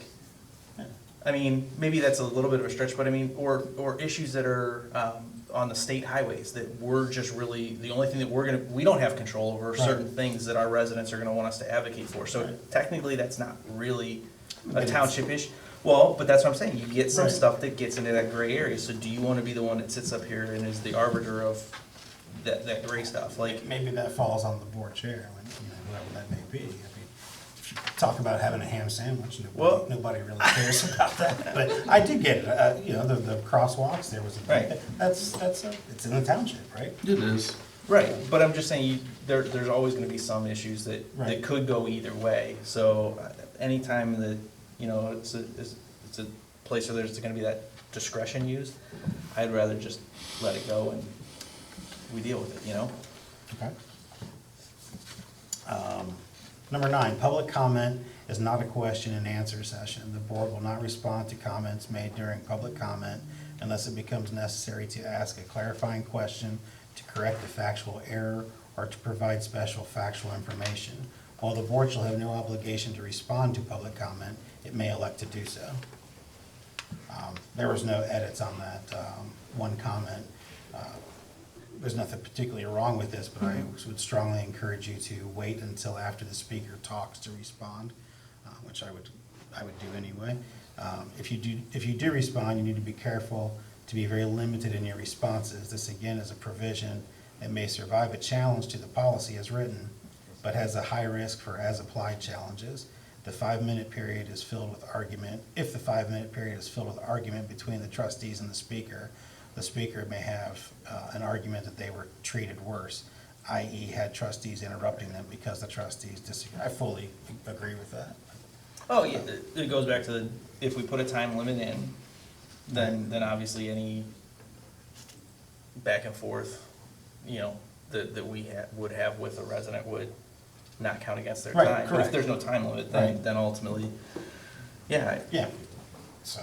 Yeah. I mean, maybe that's a little bit of a stretch, but I mean, or issues that are, on the state highways that we're just really, the only thing that we don't have control over, Right. certain things that our residents are gonna want us to advocate for. So Right. technically, that's not really But a it's- township issue. Well, but that's what I'm saying, you get some Right. stuff that gets into that gray area, so do you wanna be the one that sits up here and is the arbiter of that gray stuff? Like, Maybe that falls on the board chair, when, you know, whoever that may be. I mean, talk about having a ham sandwich, Well- nobody really cares about that, but I did get it, you know, the crosswalks, there was a. Right. It's in the township, right? It is. Right, but I'm just saying, there's always gonna be some issues that Right. could go either way. So anytime that, you know, it's a place where there's gonna be that discretion used, I'd rather just let it go and we deal with it, you know? Okay. Number 9, public comment is not a question and answer session. The board will not respond to comments made during public comment unless it becomes necessary to ask a clarifying question, to correct a factual error, or to provide special factual information. While the board shall have no obligation to respond to public comment, it may elect to do so. There was no edits on that one comment. There's nothing particularly wrong with this, but I would strongly encourage you to wait until after the speaker talks to respond, which I would do anyway. If you do respond, you need to be careful to be very limited in your responses. This again is a provision that may survive a challenge to the policy as written, but has a high risk for as-applied challenges. The 5-minute period is filled with argument. If the 5-minute period is filled with argument between the trustees and the speaker may have an argument that they were treated worse, i.e. had trustees interrupting them because the trustees disagree. I fully agree with that. Oh, yeah, it goes back to if we put a time limit in, then obviously any back and forth, you know, that we would have with a resident would not count against their Right, time. But if correct. there's no time limit, Right. then ultimately, yeah, Yeah, so,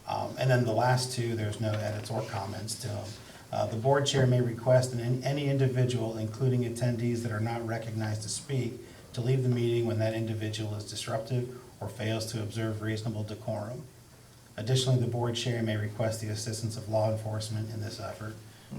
and then the last two, there's no edits or comments to them. The board chair may request any individual, including attendees that are not recognized to speak, to leave the meeting when that individual is disruptive or fails to observe reasonable decorum. Additionally, the board chair may request the assistance of law enforcement in this effort.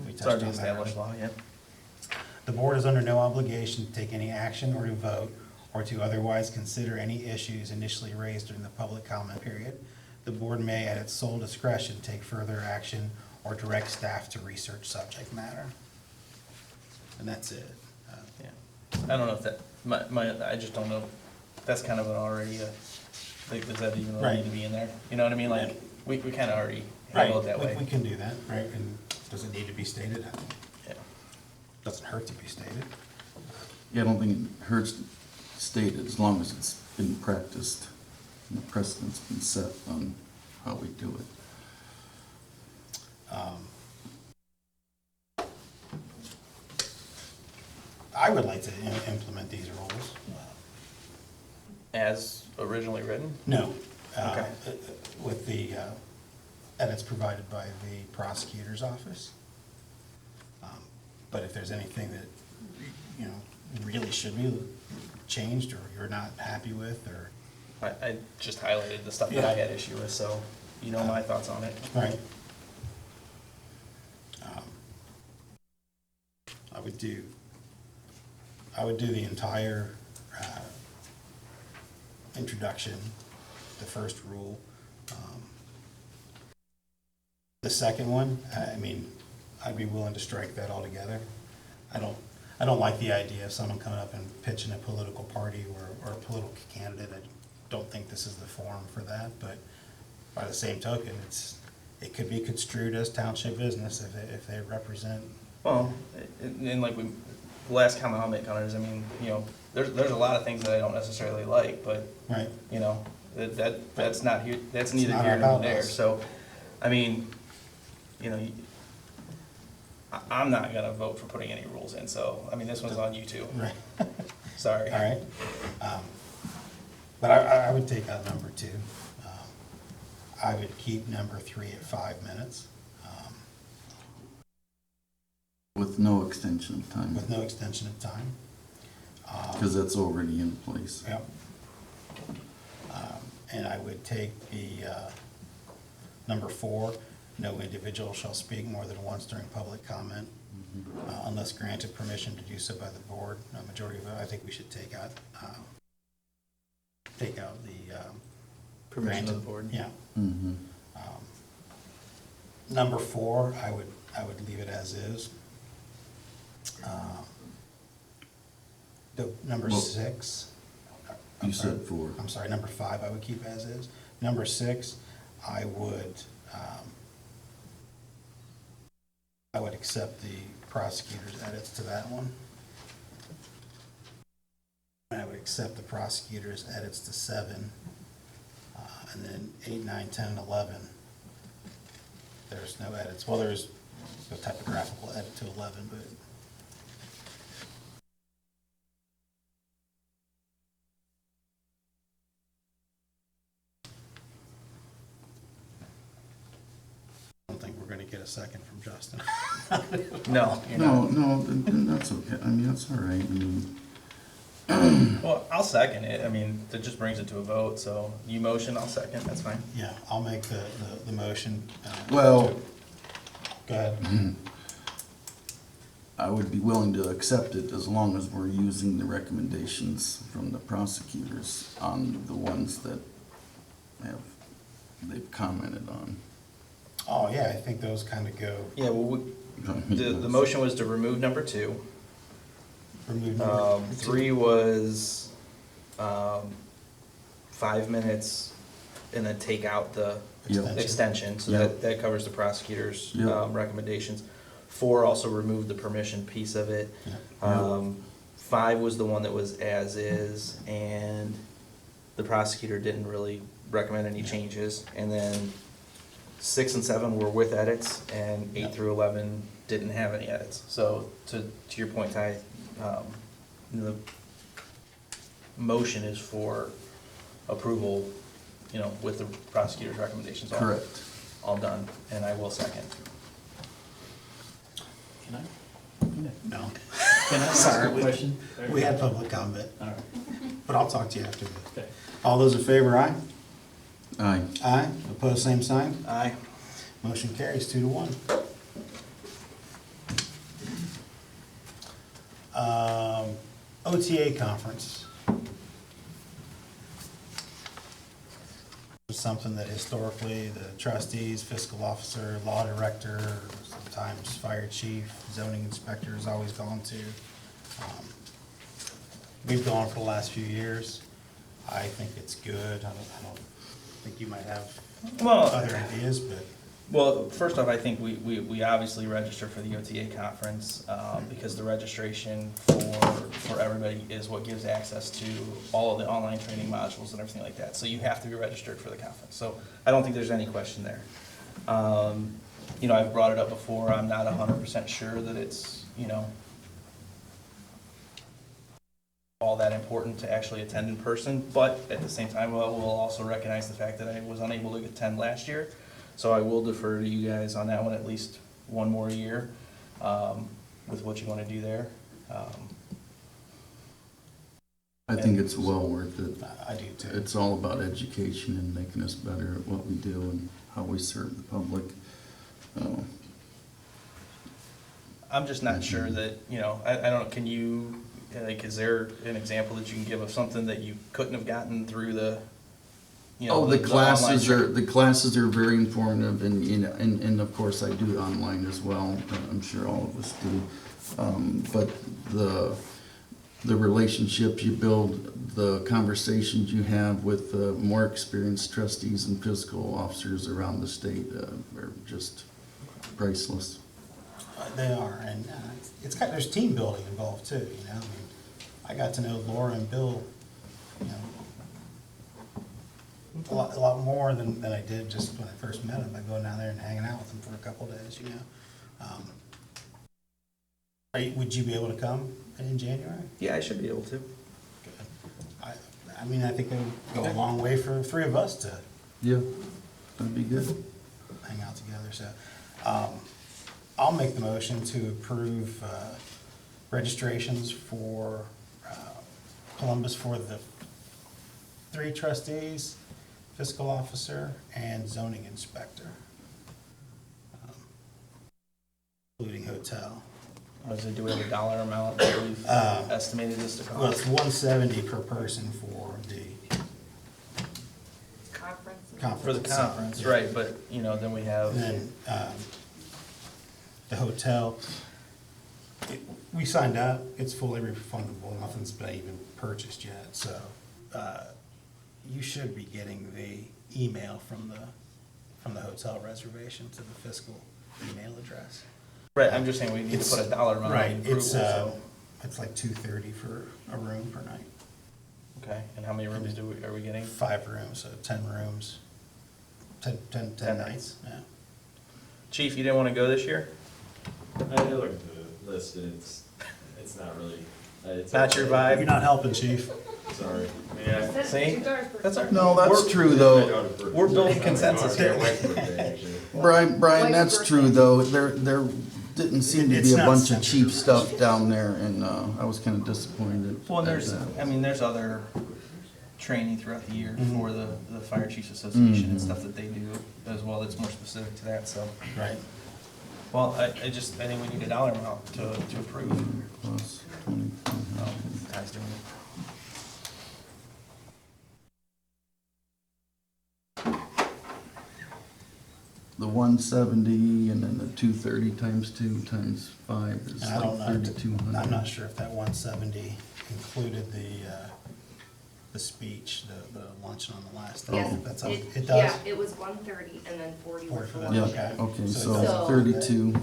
We it's touched already on that established already. law, yeah. The board is under no obligation to take any action or to vote or to otherwise consider any issues initially raised during the public comment period. The board may, at its sole discretion, take further action or direct staff to research subject matter. And that's it. Yeah, I don't know if that, I just don't know, that's kind of an already, like, does that even really Right. need to be in there? You know what I mean, like, Yeah. we kind of already Right, handle it that way. we can do that, right? And does it need to be stated? Yeah. Doesn't hurt to be stated. Yeah, I don't think it hurts to state it as long as it's been practiced and the precedent's been set on how we do it. I would like to implement these rules. As originally written? No. Okay. With the edits provided by the prosecutor's office. But if there's anything that, you know, really should be changed or you're not happy with, or, I just highlighted the stuff that I had issue with, so you know my thoughts on it. right. I would do the entire introduction, the first rule. The second one, I mean, I'd be willing to strike that altogether. I don't like the idea of someone coming up and pitching a political party or a political candidate. I don't think this is the forum for that, but by the same token, it could be construed as township business if they represent. Well, and like the last comment I'll make on it is, I mean, you know, there's a lot of things that I don't necessarily like, but, Right. you know, that's not here, that's neither not here our nor there. business. So, I mean, you know, I'm not gonna vote for putting any rules in, so, I mean, this one's on you too. Right. Sorry. All right. But I would take out number 2. I would keep number 3 at 5 minutes, With no extension of time, with no extension of time. because that's already in place. Yep. And I would take the number 4, no individual shall speak more than once during public comment unless granted permission to do so by the board. A majority vote, I think we should take out the Permission of the granted. board. Yeah. Mm-hmm. Number 4, I would leave it as is. The number Well- 6, You said 4. I'm sorry, number 5 I would keep as is. Number 6, I would accept the prosecutor's edits to that one. I would accept the prosecutor's edits to 7, and then 8, 9, 10, and 11. There's no edits. Well, there's a typographical edit to 11, but I don't think we're going to get a second from Justin. No, you're not. No, then that's okay. I mean, that's all right. I mean, Well, I'll second it. I mean, that just brings it to a vote, so you motion, I'll second, that's fine. Yeah, I'll make the motion. Well- Go ahead. I would be willing to accept it as long as we're using the recommendations from the prosecutors on the ones that they've commented on. Oh, yeah, I think those kind of go. Yeah, well, the motion was to remove number 2. Remove number 3 was 5 minutes and then take out the Yep. extension, so Yep. that covers the prosecutor's Yep. recommendations. 4 also removed the permission piece of it. Yeah. 5 was the one that was as is, and the prosecutor didn't really recommend any changes. And then 6 and 7 were with edits, and 8 Yep. through 11 didn't have any edits. So to your point, Ty, the motion is for approval, with the prosecutor's recommendations all. Correct. All done, and I will second. Can I, No. can I ask Sorry, a question? We had public comment, All right, but I'll talk to you after. okay. All those in favor, aye? Aye. Aye. Opposed, same sign. Aye. Motion carries 2-1. OTA conference. Something that historically the trustees, fiscal officer, law director, sometimes fire chief, zoning inspector has always gone to. We've gone for the last few years. I think it's good. I don't think you might have Well, other ideas, but first off, I think we obviously register for the OTA conference, because the registration for everybody is what gives access to all of the online training modules and everything like that. So you have to be registered for the conference. So I don't think there's any question there. I've brought it up before, I'm not 100% sure that it's, all that important to actually attend in person, but at the same time, we'll also recognize the fact that I was unable to attend last year. So I will defer to you guys on that one at least one more year, with what you want to do there. I think it's well worth it. I do too. It's all about education and making us better at what we do and how we serve the public. I'm just not sure that, I don't, can you, is there an example that you can give of something that you couldn't have gotten through the, The online classes are very informative, and of course I do it online as well. I'm sure all of us do. But the relationships you build, the conversations you have with more experienced trustees and fiscal officers around the state are just priceless. They are, and there's team building involved too, I mean, I got to know Laura and Bill, a lot more than I did just when I first met them by going down there and hanging out with them for a couple of days, Would you be able to come in January? Yeah, I should be able to. I mean, I think it would go a long way for 3 of us to Yeah, that'd be good. hang out together, so. I'll make the motion to approve registrations for Columbus for the 3 trustees, fiscal officer, and zoning inspector, including hotel. Do we have a dollar amount that we've estimated this to Well, it's cost? $170 per person for the conference. For the itself. conference, Yeah. right, but, then we have. And then the hotel, we signed up, it's fully refundable, nothing's been even purchased yet, so you should be getting the email from the hotel reservation to the fiscal email address. Right, I'm just saying we need to It's- put a dollar amount on Right, approval, it's, so. it's like $230 for a room per night. Okay, and how many rooms are we getting? 5 rooms, so 10 rooms, 10 10 nights, yeah. Chief, you didn't want to go this year? I looked at the list and it's not really. It's Not your vibe? You're not helping, chief. Sorry. Yeah. See? That's our. No, that's we're- true, though. We're building consensus here. Brian, Like that's a true, birthday. though. There didn't seem to It's be a not bunch of sensitive. cheap stuff down there, and I was kinda disappointed. Well, and at there's, that. I mean, there's other training throughout the year for the Fire Chiefs Association and stuff that they do as well that's more specific to that, so. Right. Well, I think we need a dollar amount to approve. Plus 20. Ty's doing it. The 170 and then the 230 times 2 times 5 is And I don't like know, 3,200. I'm not sure if that 170 included the speech, the luncheon on the last day. Yes, That's how, it- it Yeah, does? it was 130 and then 40 were 40 for for that, Yeah, luncheon. okay. okay, So so it does- 32.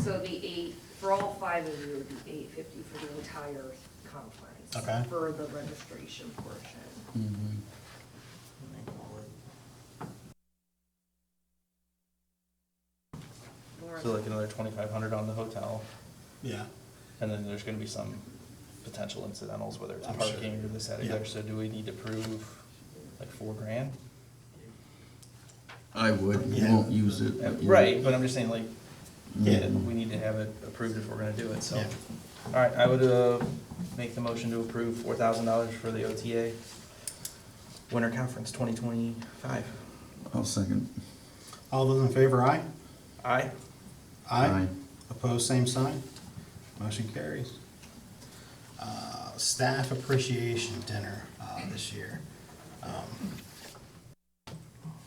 So the eight, for all 5 of you, it would be $850 for the entire conference. Okay. For the registration portion. Mhm. So like another 2,500 on the hotel, Yeah. and then there's gonna be some potential incidentals, whether it's I'm sure. parking or this, that, or Yeah. the other. So do we need to prove like $4,000? I would, you Yeah. won't use it. but you- Right, but I'm just saying like, Yeah. we need to have it approved if we're gonna do it, so. Yeah. All right, I would, make the motion to approve $4,000 for the OTA Winter Conference 2025. I'll second. All those in favor, aye? Aye? Aye. Opposed, same sign. Motion carries. Staff appreciation dinner this year.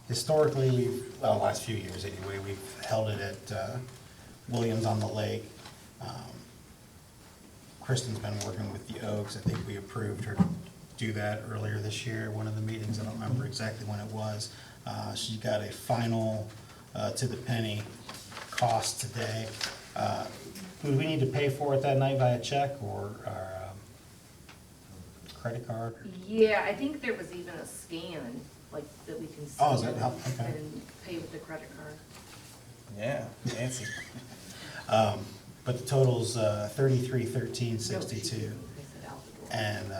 Historically, well, last few years anyway, we've held it at Williams on the Lake. Kristen's been working with the Oaks. I think we approved her to do that earlier this year, one of the meetings. I don't remember exactly when it was. She got a final, to the penny, cost today. Would we need to pay for it that night via check or credit card? Yeah, I think there was even a scan, like, that we can Oh, is scan that how- okay. and pay with the credit card. Yeah, fancy. But the total's No, $33,1362. she- I said out the door. And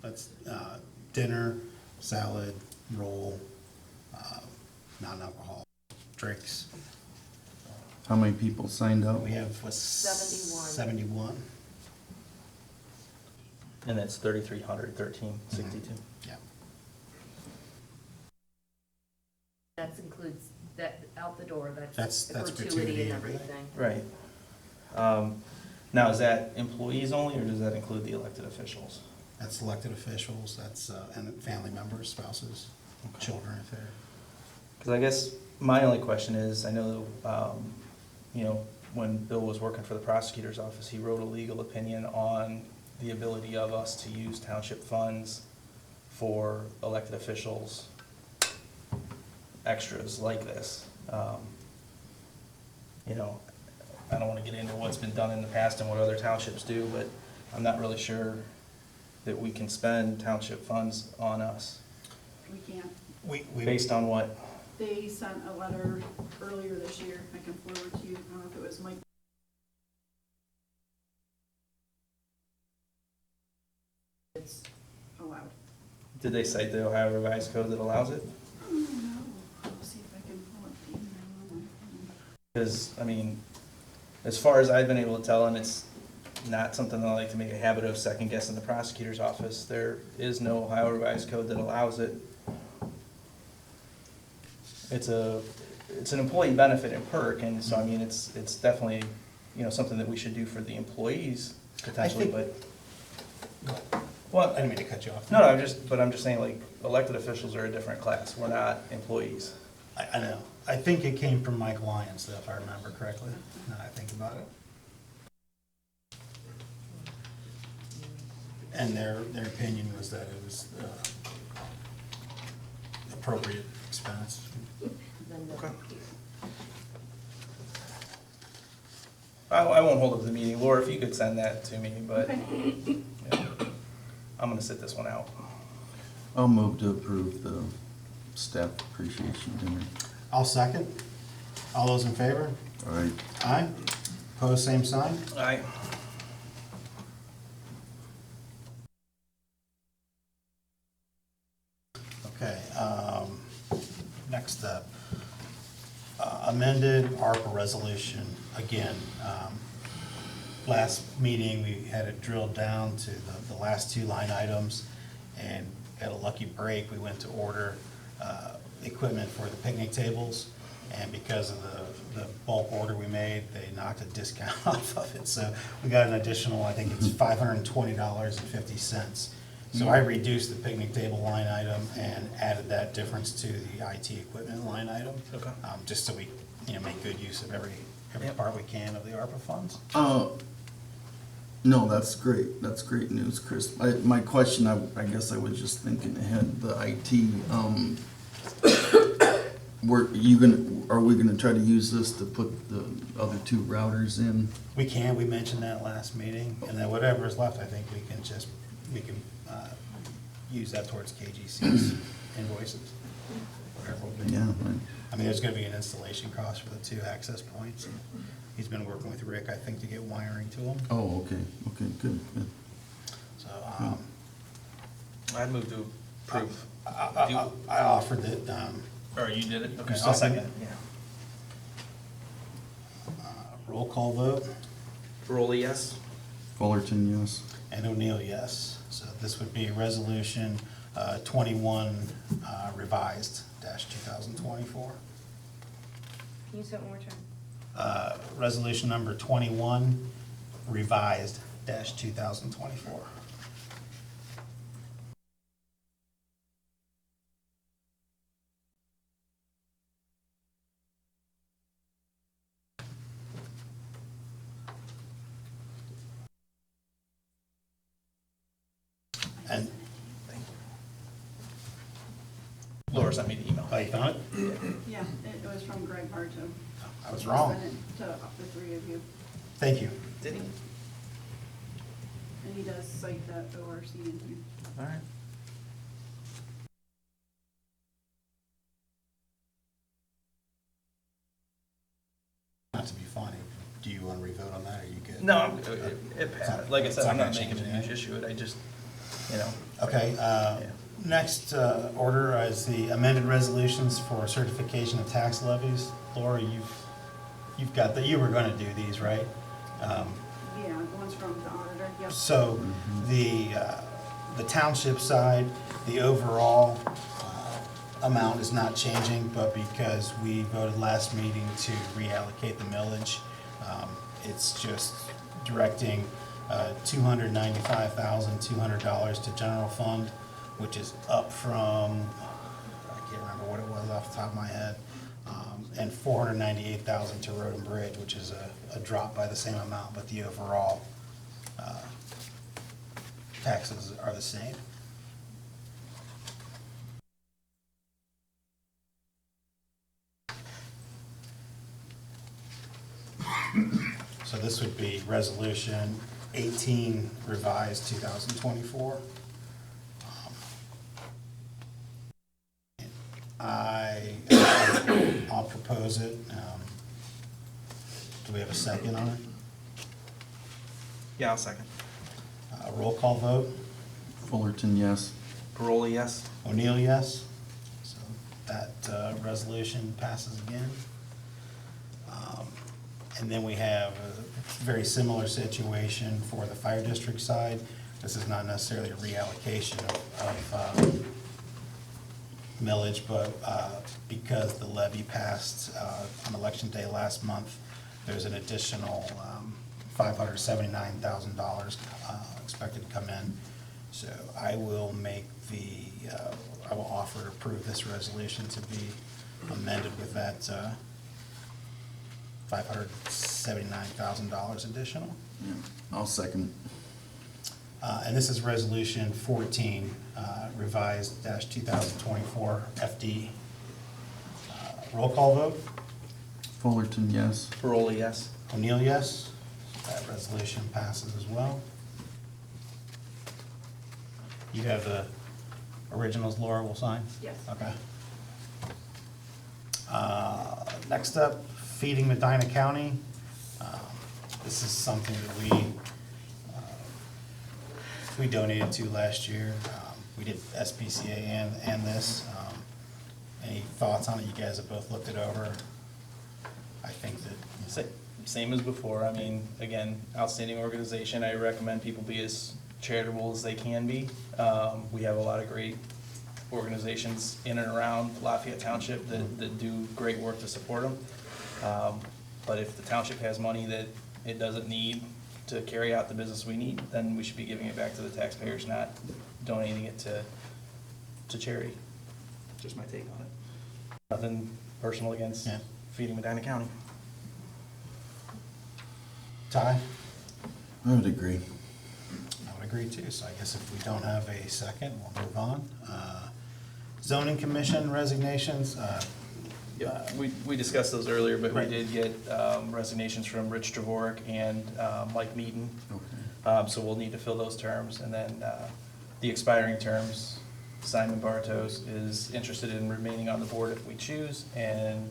that's dinner, salad, roll, non-alcohol drinks. How many people signed up? We have 71. 71. And that's 3,300, 1,362. Yeah. That includes, that, out the door, That's that's gratuity gratuity and and everything. Right. Now, is that employees only, or does that include the elected officials? That's elected officials, that's, and family members, spouses, children if they're. Because I guess my only question is, I know, when Bill was working for the prosecutor's office, he wrote a legal opinion on the ability of us to use township funds for elected officials, extras like this. I don't want to get into what's been done in the past and what other townships do, but I'm not really sure that we can spend township funds on us. We can't. We Based on what? They sent a letter earlier this year, I can forward to you, I don't know if it was Mike. It's allowed. Did they cite the Ohio Revised Code that allows it? No, I'll see if I can pull up the email on my phone. Because, as far as I've been able to tell, and it's not something that I like to make a habit of second guessing the prosecutor's office, there is no Ohio Revised Code that allows it. It's an employee benefit and perk, and so, it's definitely, something that we should do for the employees potentially, think- but, well, I didn't mean to cut you off. no, I'm just saying, like, elected officials are a different class, we're not employees. I know. I think it came from Mike Lyons, though, if I remember correctly, now that I think about it. And their opinion was that it was appropriate expense. Then the- Okay. I won't hold up the meeting. Laura, if you could send that to me, but Okay. yeah. I'm gonna sit this one out. I'll move to approve the staff appreciation dinner. I'll second. All those in favor? All right, Aye. Opposed, same sign. Aye. Okay, next up, amended ARPA resolution, again. Last meeting, we had it drilled down to the last two line items, and at a lucky break, we went to order equipment for the picnic tables, and because of the bulk order we made, they knocked a discount off of it, so we got an additional, I think it's $520.50. So I reduced the picnic table line item and added that difference to the IT equipment line item. Okay. Just so we, make good use of every Yep. part we can of the ARPA funds. no, that's great, that's great news, Chris. My question, I guess I was just thinking ahead, the IT, are we gonna try to use this to put the other two routers in? We mentioned that last meeting, and then whatever is left, I think we can use that towards KGC's invoices. Whatever will be. Yeah, right. I mean, there's gonna be an installation cost for the two access points. He's been working with Rick, I think, to get wiring to them, Oh, okay, good. so, I'd move to approve. I offered it, Or you did it? Okay, You I'll second second. Yeah. roll call vote, Rolly, yes? Fullerton, yes. and O'Neill, yes. So this would be resolution 21 revised dash 2024. Can you say it one more time? Resolution number 21 revised dash 2024. And, Laura sent me the email. oh, you found it? Yeah, it was from Greg Bartow. I was wrong. Sent it to the three of you, Thank you. Did he? and he does cite that ORC in here. All right. Not to be funny, do you want to revote on that, or are you good? No, it passed. Like I said, It's I'm not not gonna making change a huge anything. issue of it. I just, Okay, next order is the amended resolutions for certification of tax levies. Laura, you've got you were gonna do these, right? Yeah, the ones from the auditor, yep. So the township side, the overall amount is not changing, but because we voted last meeting to reallocate the millage, it's just directing $295,200 to general fund, which is up from, I can't remember what it was off the top of my head, and $498,000 to road and bridge, which is a drop by the same amount, but the overall taxes are the same. So this would be resolution 18 revised 2024. I'll propose it. Do we have a second on it? yeah, I'll second. Roll call vote. Fullerton, yes. Rolly, yes? O'Neill, yes. So that resolution passes again. And then we have a very similar situation for the fire district side. This is not necessarily a reallocation of millage, but because the levy passed on election day last month, there's an additional $579,000 expected to come in. So I will I will offer to approve this resolution to be amended with that $579,000 additional. Yeah, I'll second. And this is Resolution 14, revised dash 2024 FD. Roll call vote. Fullerton, yes. Paroli, yes. O'Neill, yes. That resolution passes as well. You have the originals Laura will sign? Yes. Okay. Next up, Feeding Medina County. This is something that we donated to last year. We did SPCA and this. Any thoughts on it? You guys have both looked it over. I think that, Same as before. I mean, again, outstanding organization. I recommend people be as charitable as they can be. We have a lot of great organizations in and around Lafayette Township that do great work to support them. But if the township has money that it doesn't need to carry out the business we need, then we should be giving it back to the taxpayers, not donating it to charity. Just my take on it. Nothing personal against Yeah. Feeding Medina County. Ty? I would agree. I would agree too, so I guess if we don't have a second, we'll move on. Zoning Commission resignations, Yeah, we discussed those earlier, but we Right. did get resignations from Rich Dvorak and Mike Meaton. Okay. So we'll need to fill those terms. And then the expiring terms, Simon Bartos is interested in remaining on the board if we choose, and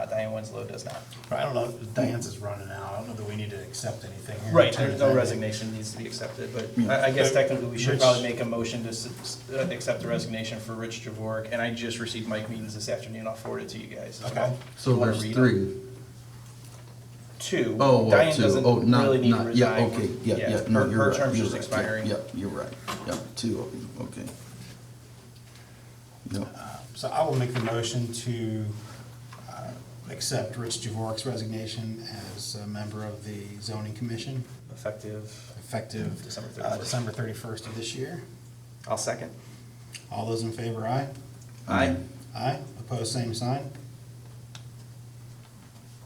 Diane Winslow does not. I don't know, Diane's is running out, I don't know that we need to accept anything here. Right, there's no resignation needs to be accepted, but I guess technically we should Rich- probably make a motion to accept the resignation for Rich Dvorak. And I just received Mike Meaton's this afternoon. I'll forward it to you guys as well. Okay. So You wanna there's read them? 3. Two. Oh, well, Diane 2. doesn't Oh, not, really need to not, yeah, resign. okay, yeah, no, her- you're right. Her term's you're just right, expiring. Yep, you're right. Yep, 2 of them, okay. Yep. So I will make the motion to accept Rich Dvorak's resignation as a member of the Zoning Commission, Effective, effective December 31st. December 31st of this year. I'll second. All those in favor, aye? Aye. Aye, opposed, same sign.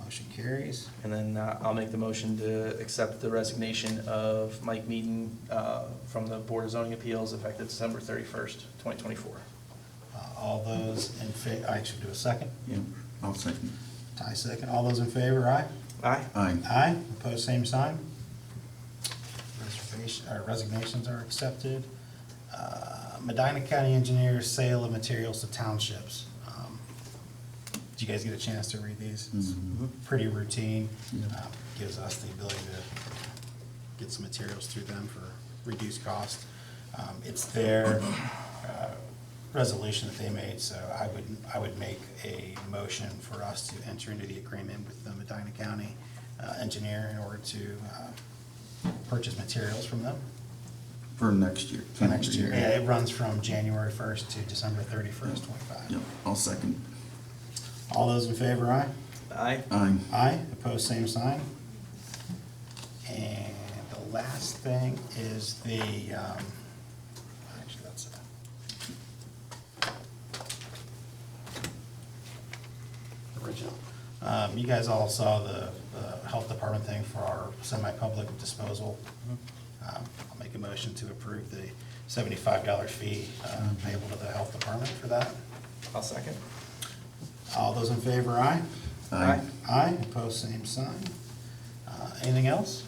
Motion carries. And then I'll make the motion to accept the resignation of Mike Meaton from the Board of Zoning Appeals effective December 31st, 2024. All those in favor, I should do a second. Yep, I'll second. Ty second. All those in favor, aye? Aye. Aye. Aye, opposed, same sign. Resignations are accepted. Medina County Engineers, sale of materials to townships. Did you guys get a chance to read these? It's Mhm. pretty routine. Yeah. Gives us the ability to get some materials through them for reduced cost. It's their resolution that they made, so I would make a motion for us to enter into the agreement with the Medina County engineer in order to purchase materials from them For next year. for next year. Yeah, it runs from January 1st to December 31st, 25. Yep, I'll second. All those in favor, aye? Aye. Aye. Aye, opposed, same sign. And the last thing is the, actually, that's it. Original. You guys all saw the health department thing for our semi-public disposal. I'll make a motion to approve the $75 fee payable to the health department for that. I'll second. All those in favor, aye? Aye. Aye, opposed, same sign. Anything else?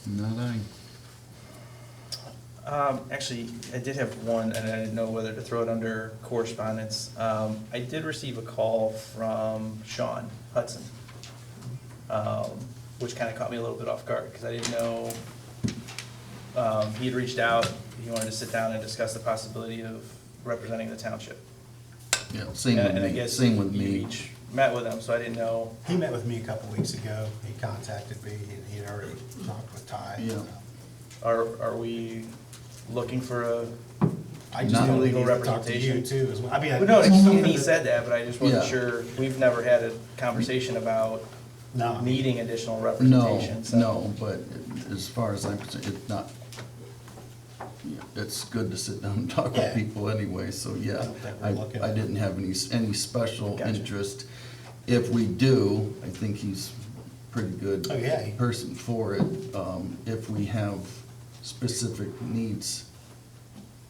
Not aye. Actually, I did have one, and I didn't know whether to throw it under correspondence. I did receive a call from Sean Hudson, which kind of caught me a little bit off guard, because I didn't know, he had reached out, he wanted to sit down and discuss the possibility of representing the township. Yeah, same And I with me, guess same with you me. each met with him, so I didn't know. He met with me a couple weeks ago. He contacted me, and he had already talked with Ty. Yeah. Are we looking for a, I just Not know legal legal representation representation. too, as well. I mean, no, he said that, but I just wasn't Yeah. sure, we've never had a conversation about No. needing additional No, representation, so. no, but as far as I'm concerned, it's not, it's good to sit down and talk Yeah. with people anyway, so yeah. I don't think we're looking- I didn't have any special Gotcha. interest. If we do, I think he's a pretty good Oh, yeah. person for it. If we have specific needs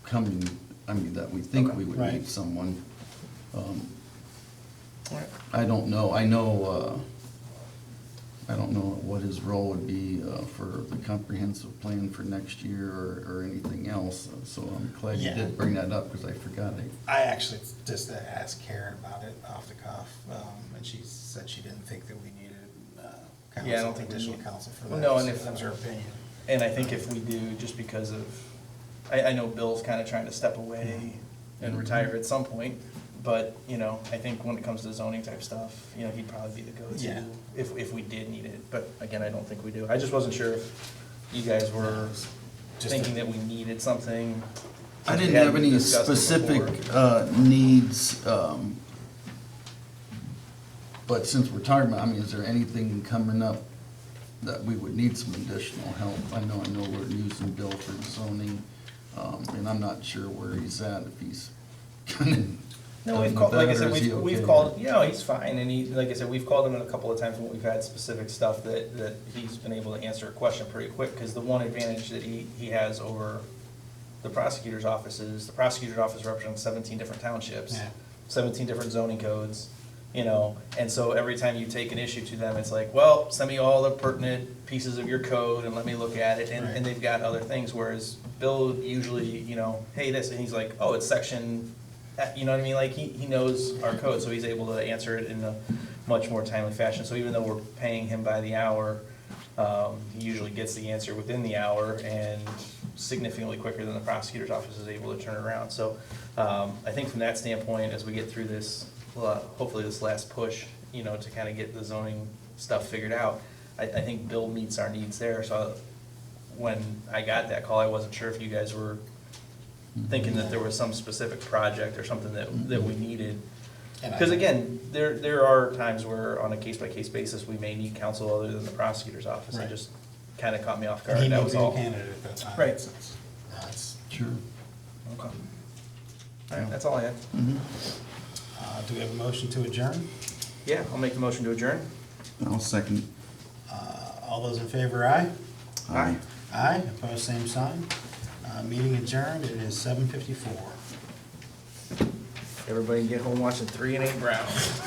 coming, I mean, that we think Okay. we would Right. need someone. Alright. I don't know, I don't know what his role would be for the comprehensive plan for next year or anything else, so I'm glad you Yeah. did bring that up, because I forgot it. I actually just asked Karen about it off the cuff, and she said she didn't think that we needed Yeah, I don't think we additional need- counsel for Well, that. no, and So if- that was her opinion. And I think if we do, just because of, I know Bill's kind of trying to step away and retire at some point, but, you know, I think when it comes to zoning type stuff, you know, he'd probably be the Yeah. go-to if we did need it, but again, I don't think we do. I just wasn't sure if you guys were Just thinking that we needed something. I since we didn't have hadn't any discussed it specific before. needs, but since we're talking about, I mean, is there anything coming up that we would need some additional help? I know we're using Bill for zoning, and I'm not sure where he's at, if he's kind of. No, we've called, like I said, we've called, you know, he's fine, and he, like I said, we've called him in a couple of times when we've had specific stuff that he's been able to answer a question pretty quick, because the one advantage that he has over the prosecutor's office is, the prosecutor's office represents 17 different townships, Yeah. 17 different zoning codes, you know, and so every time you take an issue to them, it's like, well, send me all the pertinent pieces of your code and let me look at it, and Right. they've got other things, whereas Bill usually, you know, hey, this, and he's like, oh, it's section, you know what I mean, like, he knows our code, so he's able to answer it in a much more timely fashion, so even though we're paying him by the hour, he usually gets the answer within the hour and significantly quicker than the prosecutor's office is able to turn it around, so, I think from that standpoint, as we get through this, hopefully this last push, you know, to kind of get the zoning stuff figured out, I think Bill meets our needs there, so when I got that call, I wasn't sure if you guys were thinking that there was some specific project or something that we needed. And I- Because again, there are times where on a case-by-case basis, we may need counsel other than the prosecutor's office. It Right. just kind of caught me off And guard, he that may was be a all. candidate at that time. Right. So it's- Sure. Okay. All right, that's all I had. Mhm. Do we have a motion to adjourn? Yeah, I'll make the motion to adjourn. I'll second. All those in favor, aye? Aye. Aye, opposed, same sign. Meeting adjourned, it is 7:54. Everybody get home watching 3 and 8 Browns.